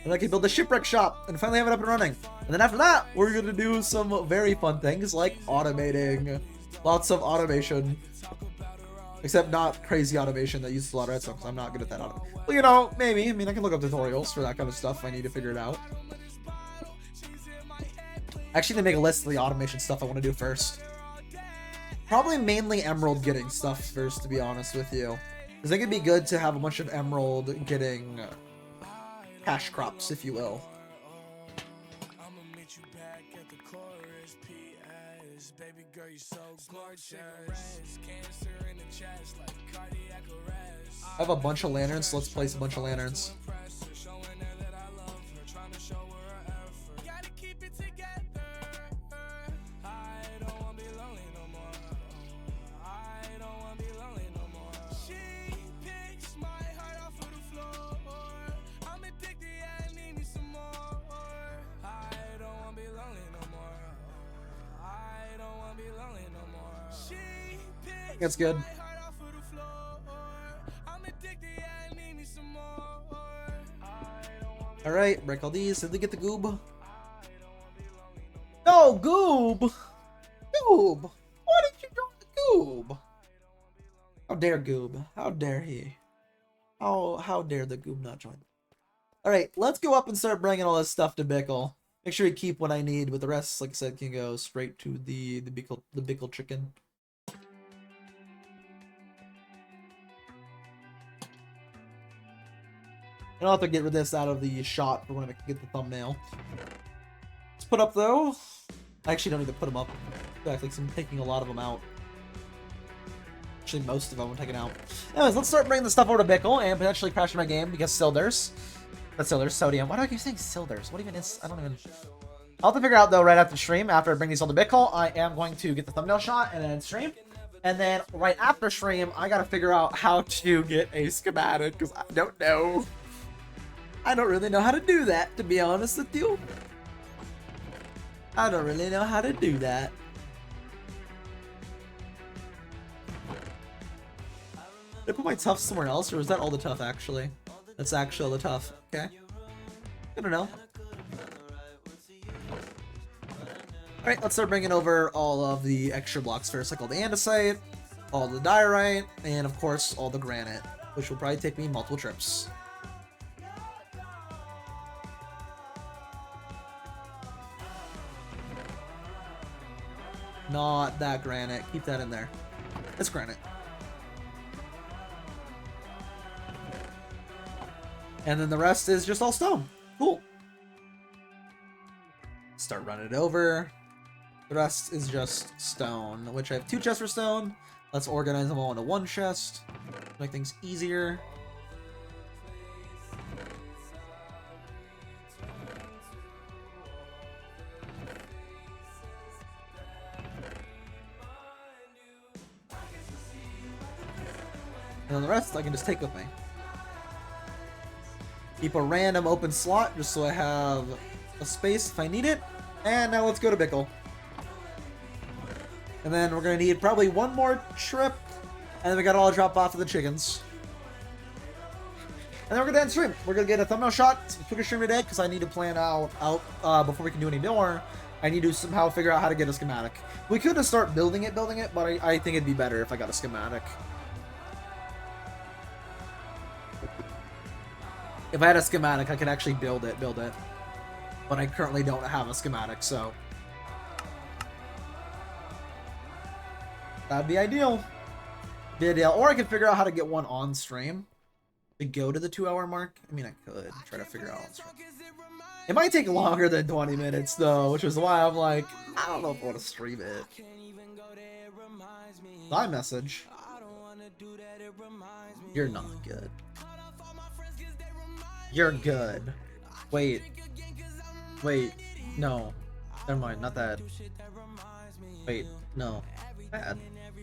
And I can build the shipwreck shop and finally have it up and running. And then after that, we're going to do some very fun things like automating. Lots of automation. Except not crazy automation that uses a lot of redstone, because I'm not good at that automation. Well, you know, maybe. I mean, I can look up tutorials for that kind of stuff if I need to figure it out. I actually need to make a list of the automation stuff I want to do first. Probably mainly emerald getting stuff first, to be honest with you. Because I think it'd be good to have a bunch of emerald getting cash crops, if you will. I have a bunch of lanterns, so let's place a bunch of lanterns. That's good. Alright, break all these. Did they get the goob? No, goob! Goob! Why did you join the goob? How dare goob? How dare he? How dare the goob not join? Alright, let's go up and start bringing all this stuff to Bickle. Make sure you keep what I need, but the rest, like I said, can go straight to the Bickle chicken. I'll have to get this out of the shot for when I get the thumbnail. Let's put up though. I actually don't need to put them up. In fact, like I'm taking a lot of them out. Actually, most of them I'm taking out. Anyways, let's start bringing the stuff over to Bickle and potentially crashing my game because Silders. That's Silders, sodium. Why do I keep saying Silders? What even is? I don't even. I'll have to figure out though right after stream. After I bring these all to Bickle, I am going to get the thumbnail shot and then stream. And then right after stream, I gotta figure out how to get a schematic because I don't know. I don't really know how to do that, to be honest with you. I don't really know how to do that. Did I put my tough somewhere else, or was that all the tough, actually? That's actually all the tough. Okay. I don't know. Alright, let's start bringing over all of the extra blocks first, like all the andesite, all the diorite, and of course, all the granite, which will probably take me multiple trips. Not that granite. Keep that in there. It's granite. And then the rest is just all stone. Cool. Start running it over. The rest is just stone, which I have 2 chests for stone. Let's organize them all into 1 chest. Make things easier. And then the rest I can just take with me. Keep a random open slot just so I have a space if I need it. And now let's go to Bickle. And then we're going to need probably 1 more trip. And then we got to all drop off to the chickens. And then we're going to end stream. We're going to get a thumbnail shot. It's the quickest stream today because I need to plan out before we can do any more. I need to somehow figure out how to get a schematic. We could just start building it, but I think it'd be better if I got a schematic. If I had a schematic, I could actually build it. But I currently don't have a schematic, so that'd be ideal. Or I could figure out how to get one on stream to go to the 2-hour mark. I mean, I could try to figure out on stream. It might take longer than 20 minutes, though, which is why I'm like, I don't know if I want to stream it. iMessage. You're not good. You're good. Wait. No. Never mind, not that. Wait, no. Bad.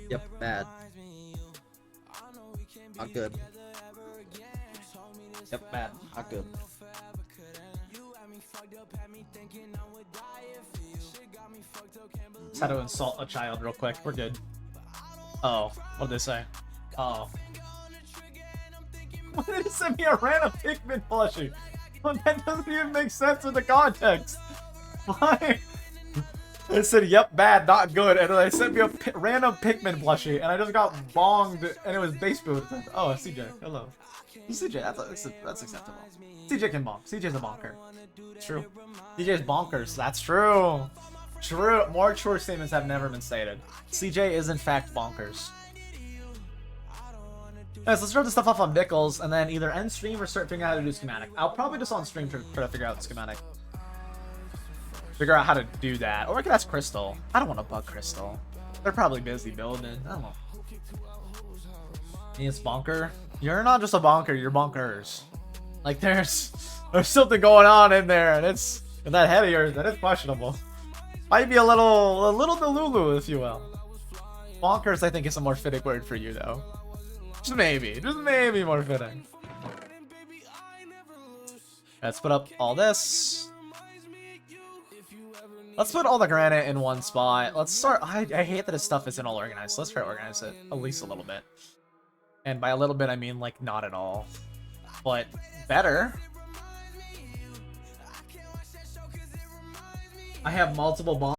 Yep, bad. Not good. Yep, bad. Not good. Just had to insult a child real quick. We're good. Oh, what did they say? Oh. Why did it send me a random Pikmin plushie? Well, that doesn't even make sense in the context. Why? It said, yep, bad, not good, and then they sent me a random Pikmin plushie, and I just got bonged, and it was base boot. Oh, CJ, hello. CJ, that's acceptable. CJ can bonk. CJ's a bonker. It's true. CJ's bonkers. That's true. True. More true statements have never been stated. CJ is in fact bonkers. Anyways, let's drop this stuff off on Bickles, and then either end stream or start figuring out how to do schematic. I'll probably just on stream try to figure out the schematic. Figure out how to do that. Or I could ask Crystal. I don't want to bug Crystal. They're probably busy building. I don't know. It's bonker. You're not just a bonker, you're bonkers. Like there's something going on in there, and it's in that head of yours that is questionable. Might be a little delulu, if you will. Bonkers, I think, is a more fitting word for you, though. Just maybe more fitting. Let's put up all this. Let's put all the granite in one spot. Let's start. I hate that his stuff isn't all organized. So let's try to organize it at least a little bit. And by a little bit, I mean like not at all. But better. I have multiple bombs.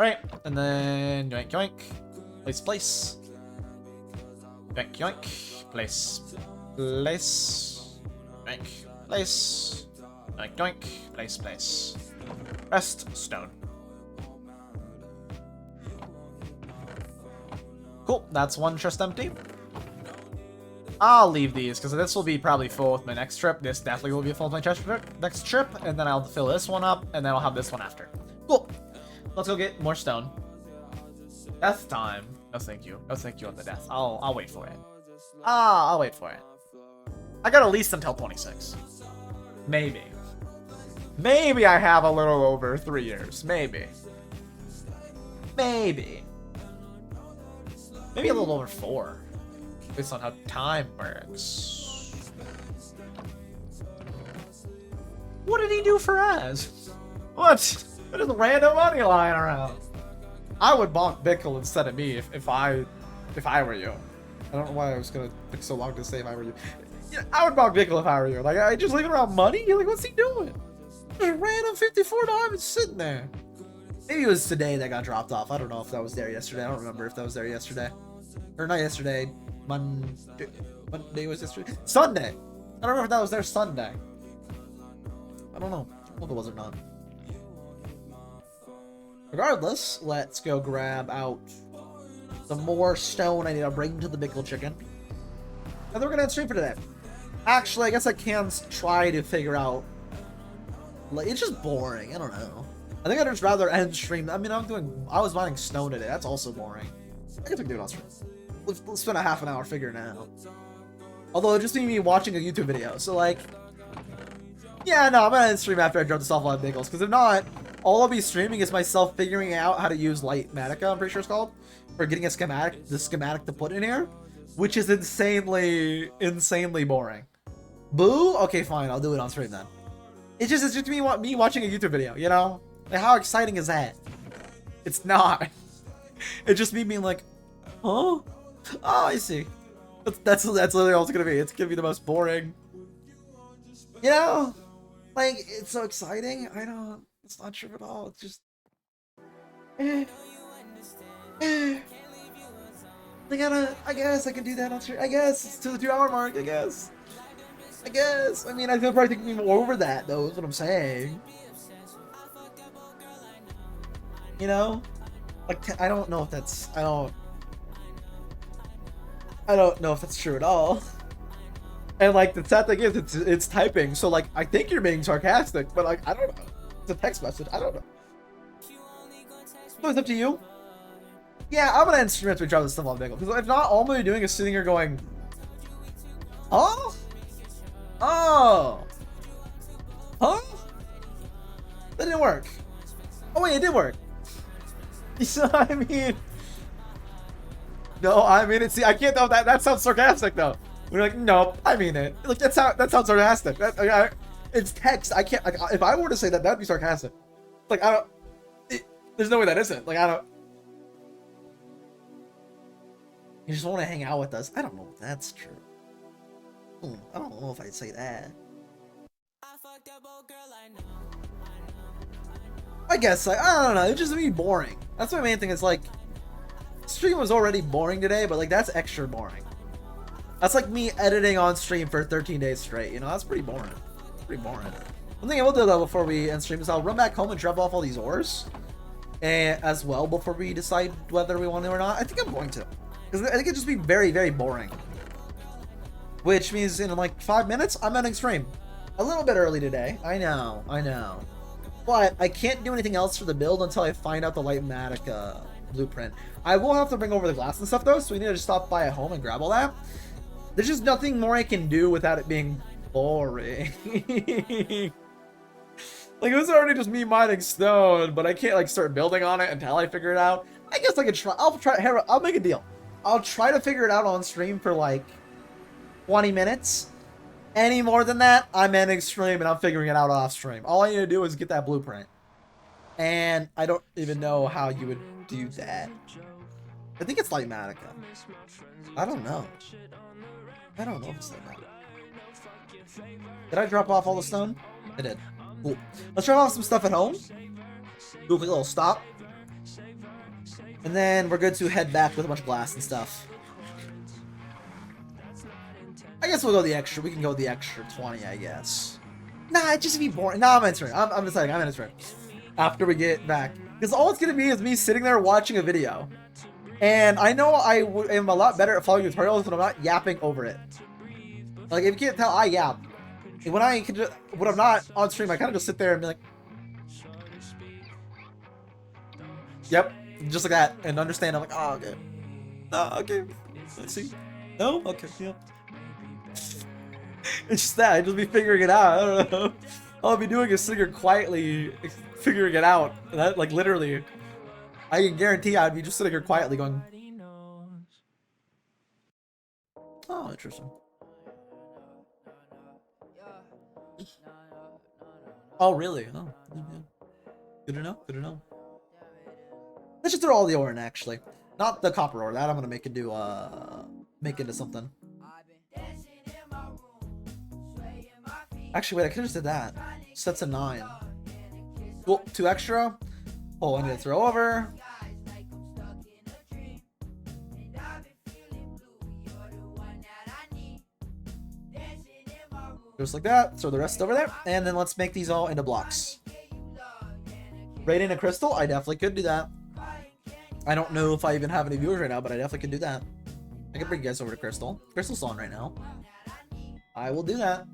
Alright, and then yoink yoink. Place place. Yoink yoink. Place place. Yoink place. Yoink yoink. Place place. Rest stone. Cool, that's one chest empty. I'll leave these, because this will be probably full with my next trip. This definitely will be full with my chest next trip, and then I'll fill this one up, and then I'll have this one after. Cool. Let's go get more stone. Death time. No thank you. No thank you on the death. I'll wait for it. I'll wait for it. I got at least until 26. Maybe. Maybe I have a little over 3 years. Maybe. Maybe. Maybe a little over 4. Based on how time works. What did he do for us? What? What is random money lying around? I would bonk Bickle instead of me if I were you. I don't know why I was gonna take so long to say if I were you. Yeah, I would bonk Bickle if I were you. Like, I just leaving around money? Like, what's he doing? Just random $54 sitting there. Maybe it was today that got dropped off. I don't know if that was there yesterday. I don't remember if that was there yesterday. Or not yesterday. Monday was yesterday. Sunday! I don't remember if that was there Sunday. I don't know. I hope it was or not. Regardless, let's go grab out The more stone I need to bring to the pickle chicken. And then we're gonna end stream for today. Actually, I guess I can try to figure out. Like, it's just boring. I don't know. I think I'd just rather end stream. I mean, I was mining stone today. That's also boring. I guess we can do it on stream. Let's spend a half an hour figuring it out. Although it just be me watching a YouTube video. So like, yeah, no, I'm gonna end stream after I drop the soft pickles. Because if not, all I'll be streaming is myself figuring out how to use Lightmatica, I'm pretty sure it's called, for getting a schematic, the schematic to put in here, which is insanely boring. Boo? Okay, fine, I'll do it on stream then. It's just me watching a YouTube video, you know? Like, how exciting is that? It's not. It's just me being like, huh? Oh, I see. That's literally all it's gonna be. It's gonna be the most boring. You know? Like, it's so exciting. I don't. It's not true at all. It's just. I guess I can do that on stream. I guess it's to the 2-hour mark. I guess. I mean, I feel probably thinking more over that, though, is what I'm saying. You know? Like, I don't know if that's... I don't know if that's true at all. And, like, the sad thing is, it's typing, so, like, I think you're being sarcastic, but, like, I don't know. It's a text message. I don't know. So it's up to you. Yeah, I'm gonna end stream after we drop this stuff on Bagel, because if not, all I'm gonna be doing is sitting here going... Oh? Oh! Huh? That didn't work. Oh wait, it did work. So, I mean... No, I mean it. See, I can't tell that sounds sarcastic though. We're like, no, I mean it. Like that sounds sarcastic. It's text. I can't. Like, if I were to say that, that'd be sarcastic. Like I don't. There's no way that isn't. Like I don't. You just want to hang out with us. I don't know if that's true. I don't know if I'd say that. I guess I don't know. It's just me boring. That's my main thing. Is like, stream was already boring today, but like that's extra boring. That's like me editing on stream for 13 days straight. You know, that's pretty boring. Pretty boring. One thing I will do though before we end stream is I'll run back home and drop off all these ores, and as well before we decide whether we want to or not. I think I'm going to, because I think it'd just be very, very boring. Which means in like 5 minutes I'm ending stream. A little bit early today. I know. But I can't do anything else for the build until I find out the Lightmatica blueprint. I will have to bring over the glass and stuff though, so we need to just stop by at home and grab all that. There's just nothing more I can do without it being boring. Like, it was already just me mining stone, but I can't like start building on it until I figure it out. I guess I could try. I'll make a deal. I'll try to figure it out on stream for like 20 minutes. Any more than that, I'm ending stream and I'm figuring it out off stream. All I need to do is get that blueprint. And I don't even know how you would do that. I think it's Lightmatica. I don't know. I don't know if it's Lightmatica. Did I drop off all the stone? I did. Cool. Let's drop off some stuff at home. Do a quick little stop. And then we're good to head back with a bunch of glass and stuff. I guess we'll go the extra. We can go the extra 20, I guess. Nah, it just be boring. Nah, I'm entering. I'm deciding. I'm entering. After we get back. Because all it's going to be is me sitting there watching a video. And I know I am a lot better at following tutorials when I'm not yapping over it. Like, if you can't tell, I yap. And when I'm not on stream, I kind of just sit there and be like... Yep. Just like that. And understand. I'm like, oh, okay. Oh, okay. Let's see. No? Okay, yeah. It's just that. I'd just be figuring it out. I don't know. All I'll be doing is sitting here quietly figuring it out. And that, like, literally, I can guarantee I'd be just sitting here quietly going, oh, interesting. Oh, really? Oh, yeah. Good to know. Good to know. Let's just throw all the ore in, actually. Not the copper ore. That I'm gonna make into something. Actually, wait, I could've just did that. Sets a 9. Cool, 2 extra. Oh, I need to throw over. Just like that. Throw the rest over there. And then let's make these all into blocks. Radiant and crystal? I definitely could do that. I don't know if I even have any viewers right now, but I definitely can do that. I can bring you guys over to Crystal. Crystal's on right now. I will do that.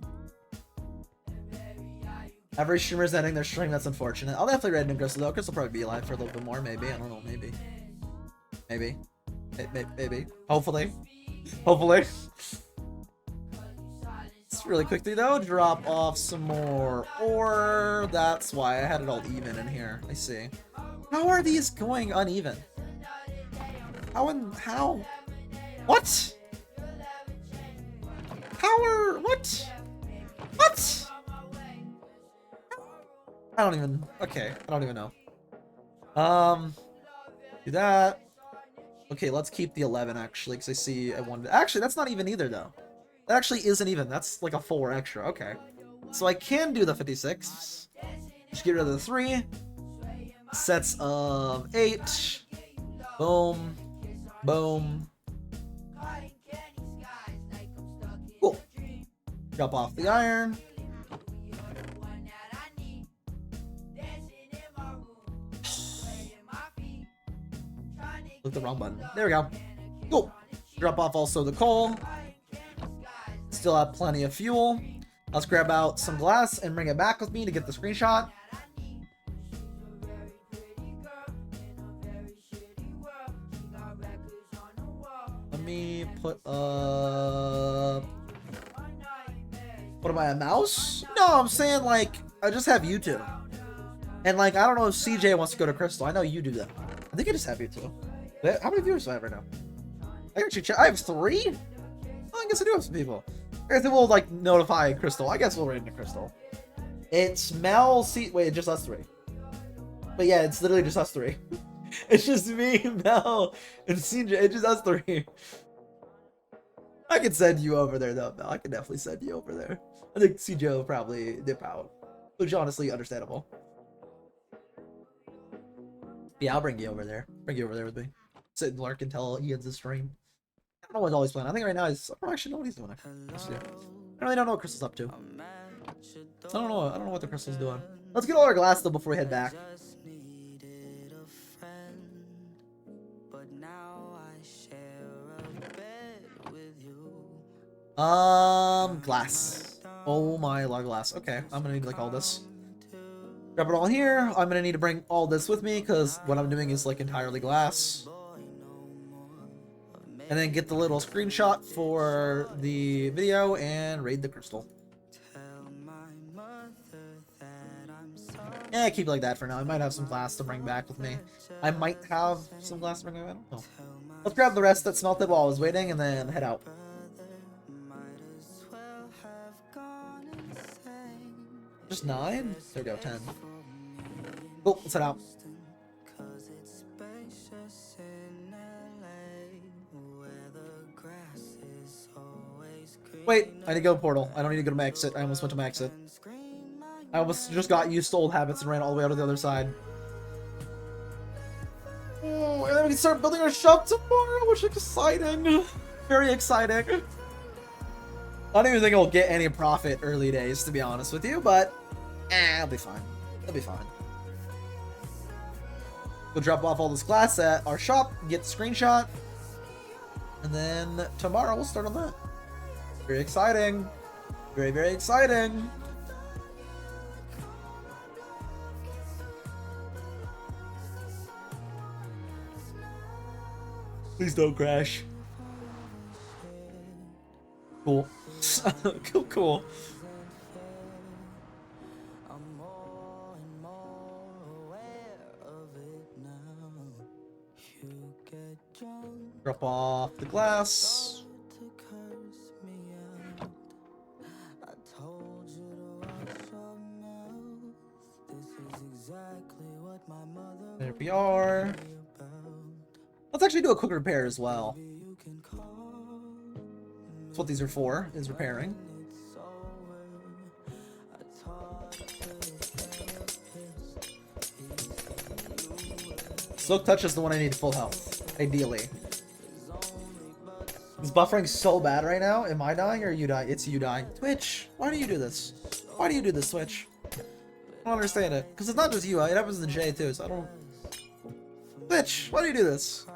Every streamer's ending their stream. That's unfortunate. I'll definitely raid in Crystal though. Crystal will probably be alive for a little bit more. Maybe. I don't know. Maybe. Maybe. Maybe. Hopefully. Hopefully. Let's really quickly though drop off some more ore. That's why I had it all even in here. I see. How are these going uneven? How? What? What? What? I don't even, okay, I don't even know. Do that. Okay, let's keep the 11 actually, because I see I wanted, actually, that's not even either though. That actually isn't even, that's like a 4 extra, okay. So I can do the 56. Just get rid of the 3. Sets of 8. Boom. Boom. Cool. Drop off the iron. Click the wrong button. There we go. Cool. Drop off also the coal. Still have plenty of fuel. Let's grab out some glass and bring it back with me to get the screenshot. Let me put what am I, a mouse? No, I'm saying like I just have YouTube. And like I don't know if CJ wants to go to Crystal. I know you do that. I think I just have YouTube. How many viewers do I have right now? I actually check. I have 3? Oh, I guess I do have some people. I guess we'll like notify Crystal. I guess we'll raid into Crystal. It's Mel, wait, just us 3. But yeah, it's literally just us 3. It's just me, Mel, and CJ. It's just us 3. I can send you over there though, Mel. I can definitely send you over there. I think CJ will probably dip out, which is honestly understandable. Yeah, I'll bring you over there. Bring you over there with me. Sit and lurk until he ends the stream. I don't know what's always playing. I think right now I don't actually know what he's doing. I really don't know what Crystal's up to. I don't know what the Crystal's doing. Let's get all our glass though before we head back. Glass. Oh my lord, glass. Okay, I'm gonna need like all this. Grab it all here. I'm gonna need to bring all this with me because what I'm doing is like entirely glass. And then get the little screenshot for the video and raid the crystal. Yeah, keep it like that for now. I might have some glass to bring back with me. I might have some glass to bring back. I don't know. Let's grab the rest that smelted while I was waiting and then head out. Just 9? There we go, 10. Cool, let's head out. Wait, I need to go to portal. I don't need to go to my exit. I almost went to my exit. I almost just got used to old habits and ran all the way out to the other side. Oh, and then we can start building our shop tomorrow, which is exciting. Very exciting. I don't even think I'll get any profit early days, to be honest with you, but I'll be fine. It'll be fine. We'll drop off all this glass at our shop, get the screenshot, and then tomorrow we'll start on that. Very exciting. Very, very exciting. Please don't crash. Cool. Cool. Drop off the glass. There we are. Let's actually do a quick repair as well. That's what these are for, is repairing. Silk Touch is the one I need full health, ideally. It's buffering so bad right now. Am I dying or are you dying? It's you dying. Twitch, why do you do this? Why do you do this, Twitch? I don't understand it. Because it's not just you, it happens to Jay too, so I don't... Bitch, why do you do this?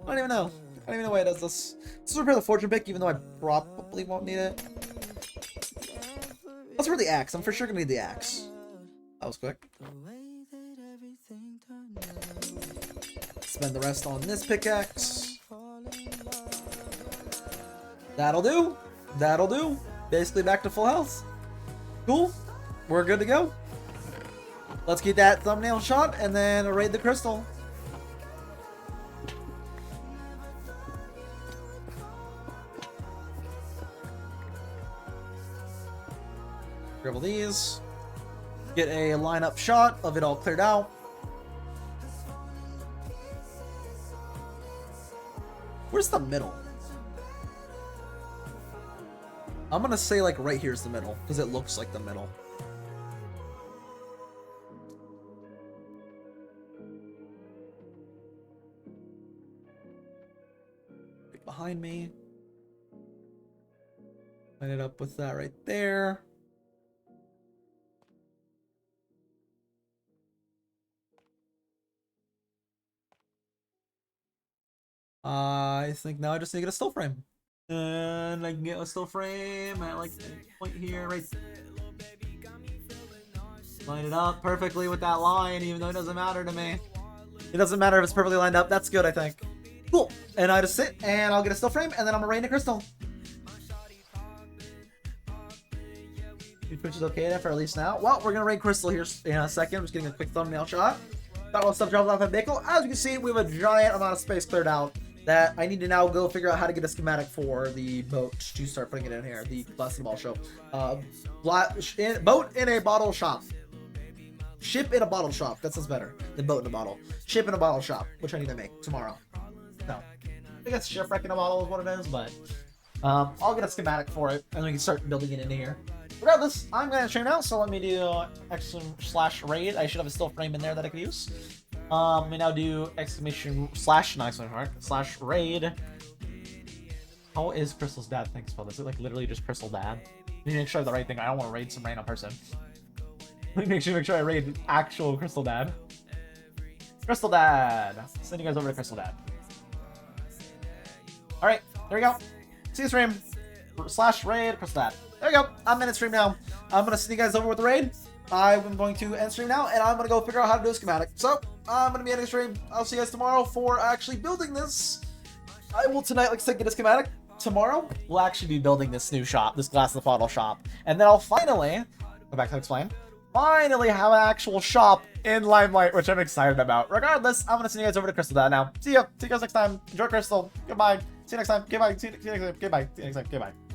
I don't even know. I don't even know why it does this. Let's repair the fortune pick, even though I probably won't need it. Let's repair the axe. I'm for sure gonna need the axe. That was quick. Spend the rest on this pickaxe. That'll do. That'll do. Basically back to full health. Cool. We're good to go. Let's get that thumbnail shot and then raid the crystal. Dribble these. Get a lineup shot of it all cleared out. Where's the middle? I'm gonna say like right here's the middle because it looks like the middle. Right behind me. Line it up with that right there. I think now I just need to get a still frame. And I can get a still frame at like the point here, right? Line it up perfectly with that line, even though it doesn't matter to me. It doesn't matter if it's perfectly lined up. That's good, I think. Cool. And I just sit and I'll get a still frame and then I'm gonna rain a crystal. Which is okay there for at least now. Well, we're gonna raid crystal here in a second. I'm just getting a quick thumbnail shot. Got all the stuff dropped off at Nickel. As you can see, we have a giant amount of space cleared out that I need to now go figure out how to get a schematic for the boat to start putting it in here. The basketball show. Boat in a bottle shop. Ship in a bottle shop. That sounds better than boat in a bottle. Ship in a bottle shop, which I need to make tomorrow. No. I guess shipwreck in a bottle is what it is, but I'll get a schematic for it and we can start building it into here. Regardless, I'm going to stream now, so let me do !raid. I should have a still frame in there that I could use. We now do !, !raid. How is Crystal's dad think spelled? Is it like literally just Crystal dad? I need to make sure I have the right thing. I don't want to raid some random person. Let me make sure I raid actual Crystal dad. Crystal dad. Send you guys over to Crystal dad. Alright, there we go. See you stream. !raid Crystal dad. There we go. I'm in the stream now. I'm going to send you guys over with the raid. I'm going to end stream now, and I'm going to go figure out how to do a schematic. So, I'm going to be ending stream. I'll see you guys tomorrow for actually building this. I will tonight, like I said, get a schematic. Tomorrow, we'll actually be building this new shop, this glass in the bottle shop. And then I'll finally, go back to explain, finally have an actual shop in Limelight, which I'm excited about. Regardless, I'm going to send you guys over to Crystal Dad now. See ya. See you guys next time. Enjoy Crystal. Goodbye. See you next time. Goodbye. See you next time. Goodbye. See you next time. Goodbye.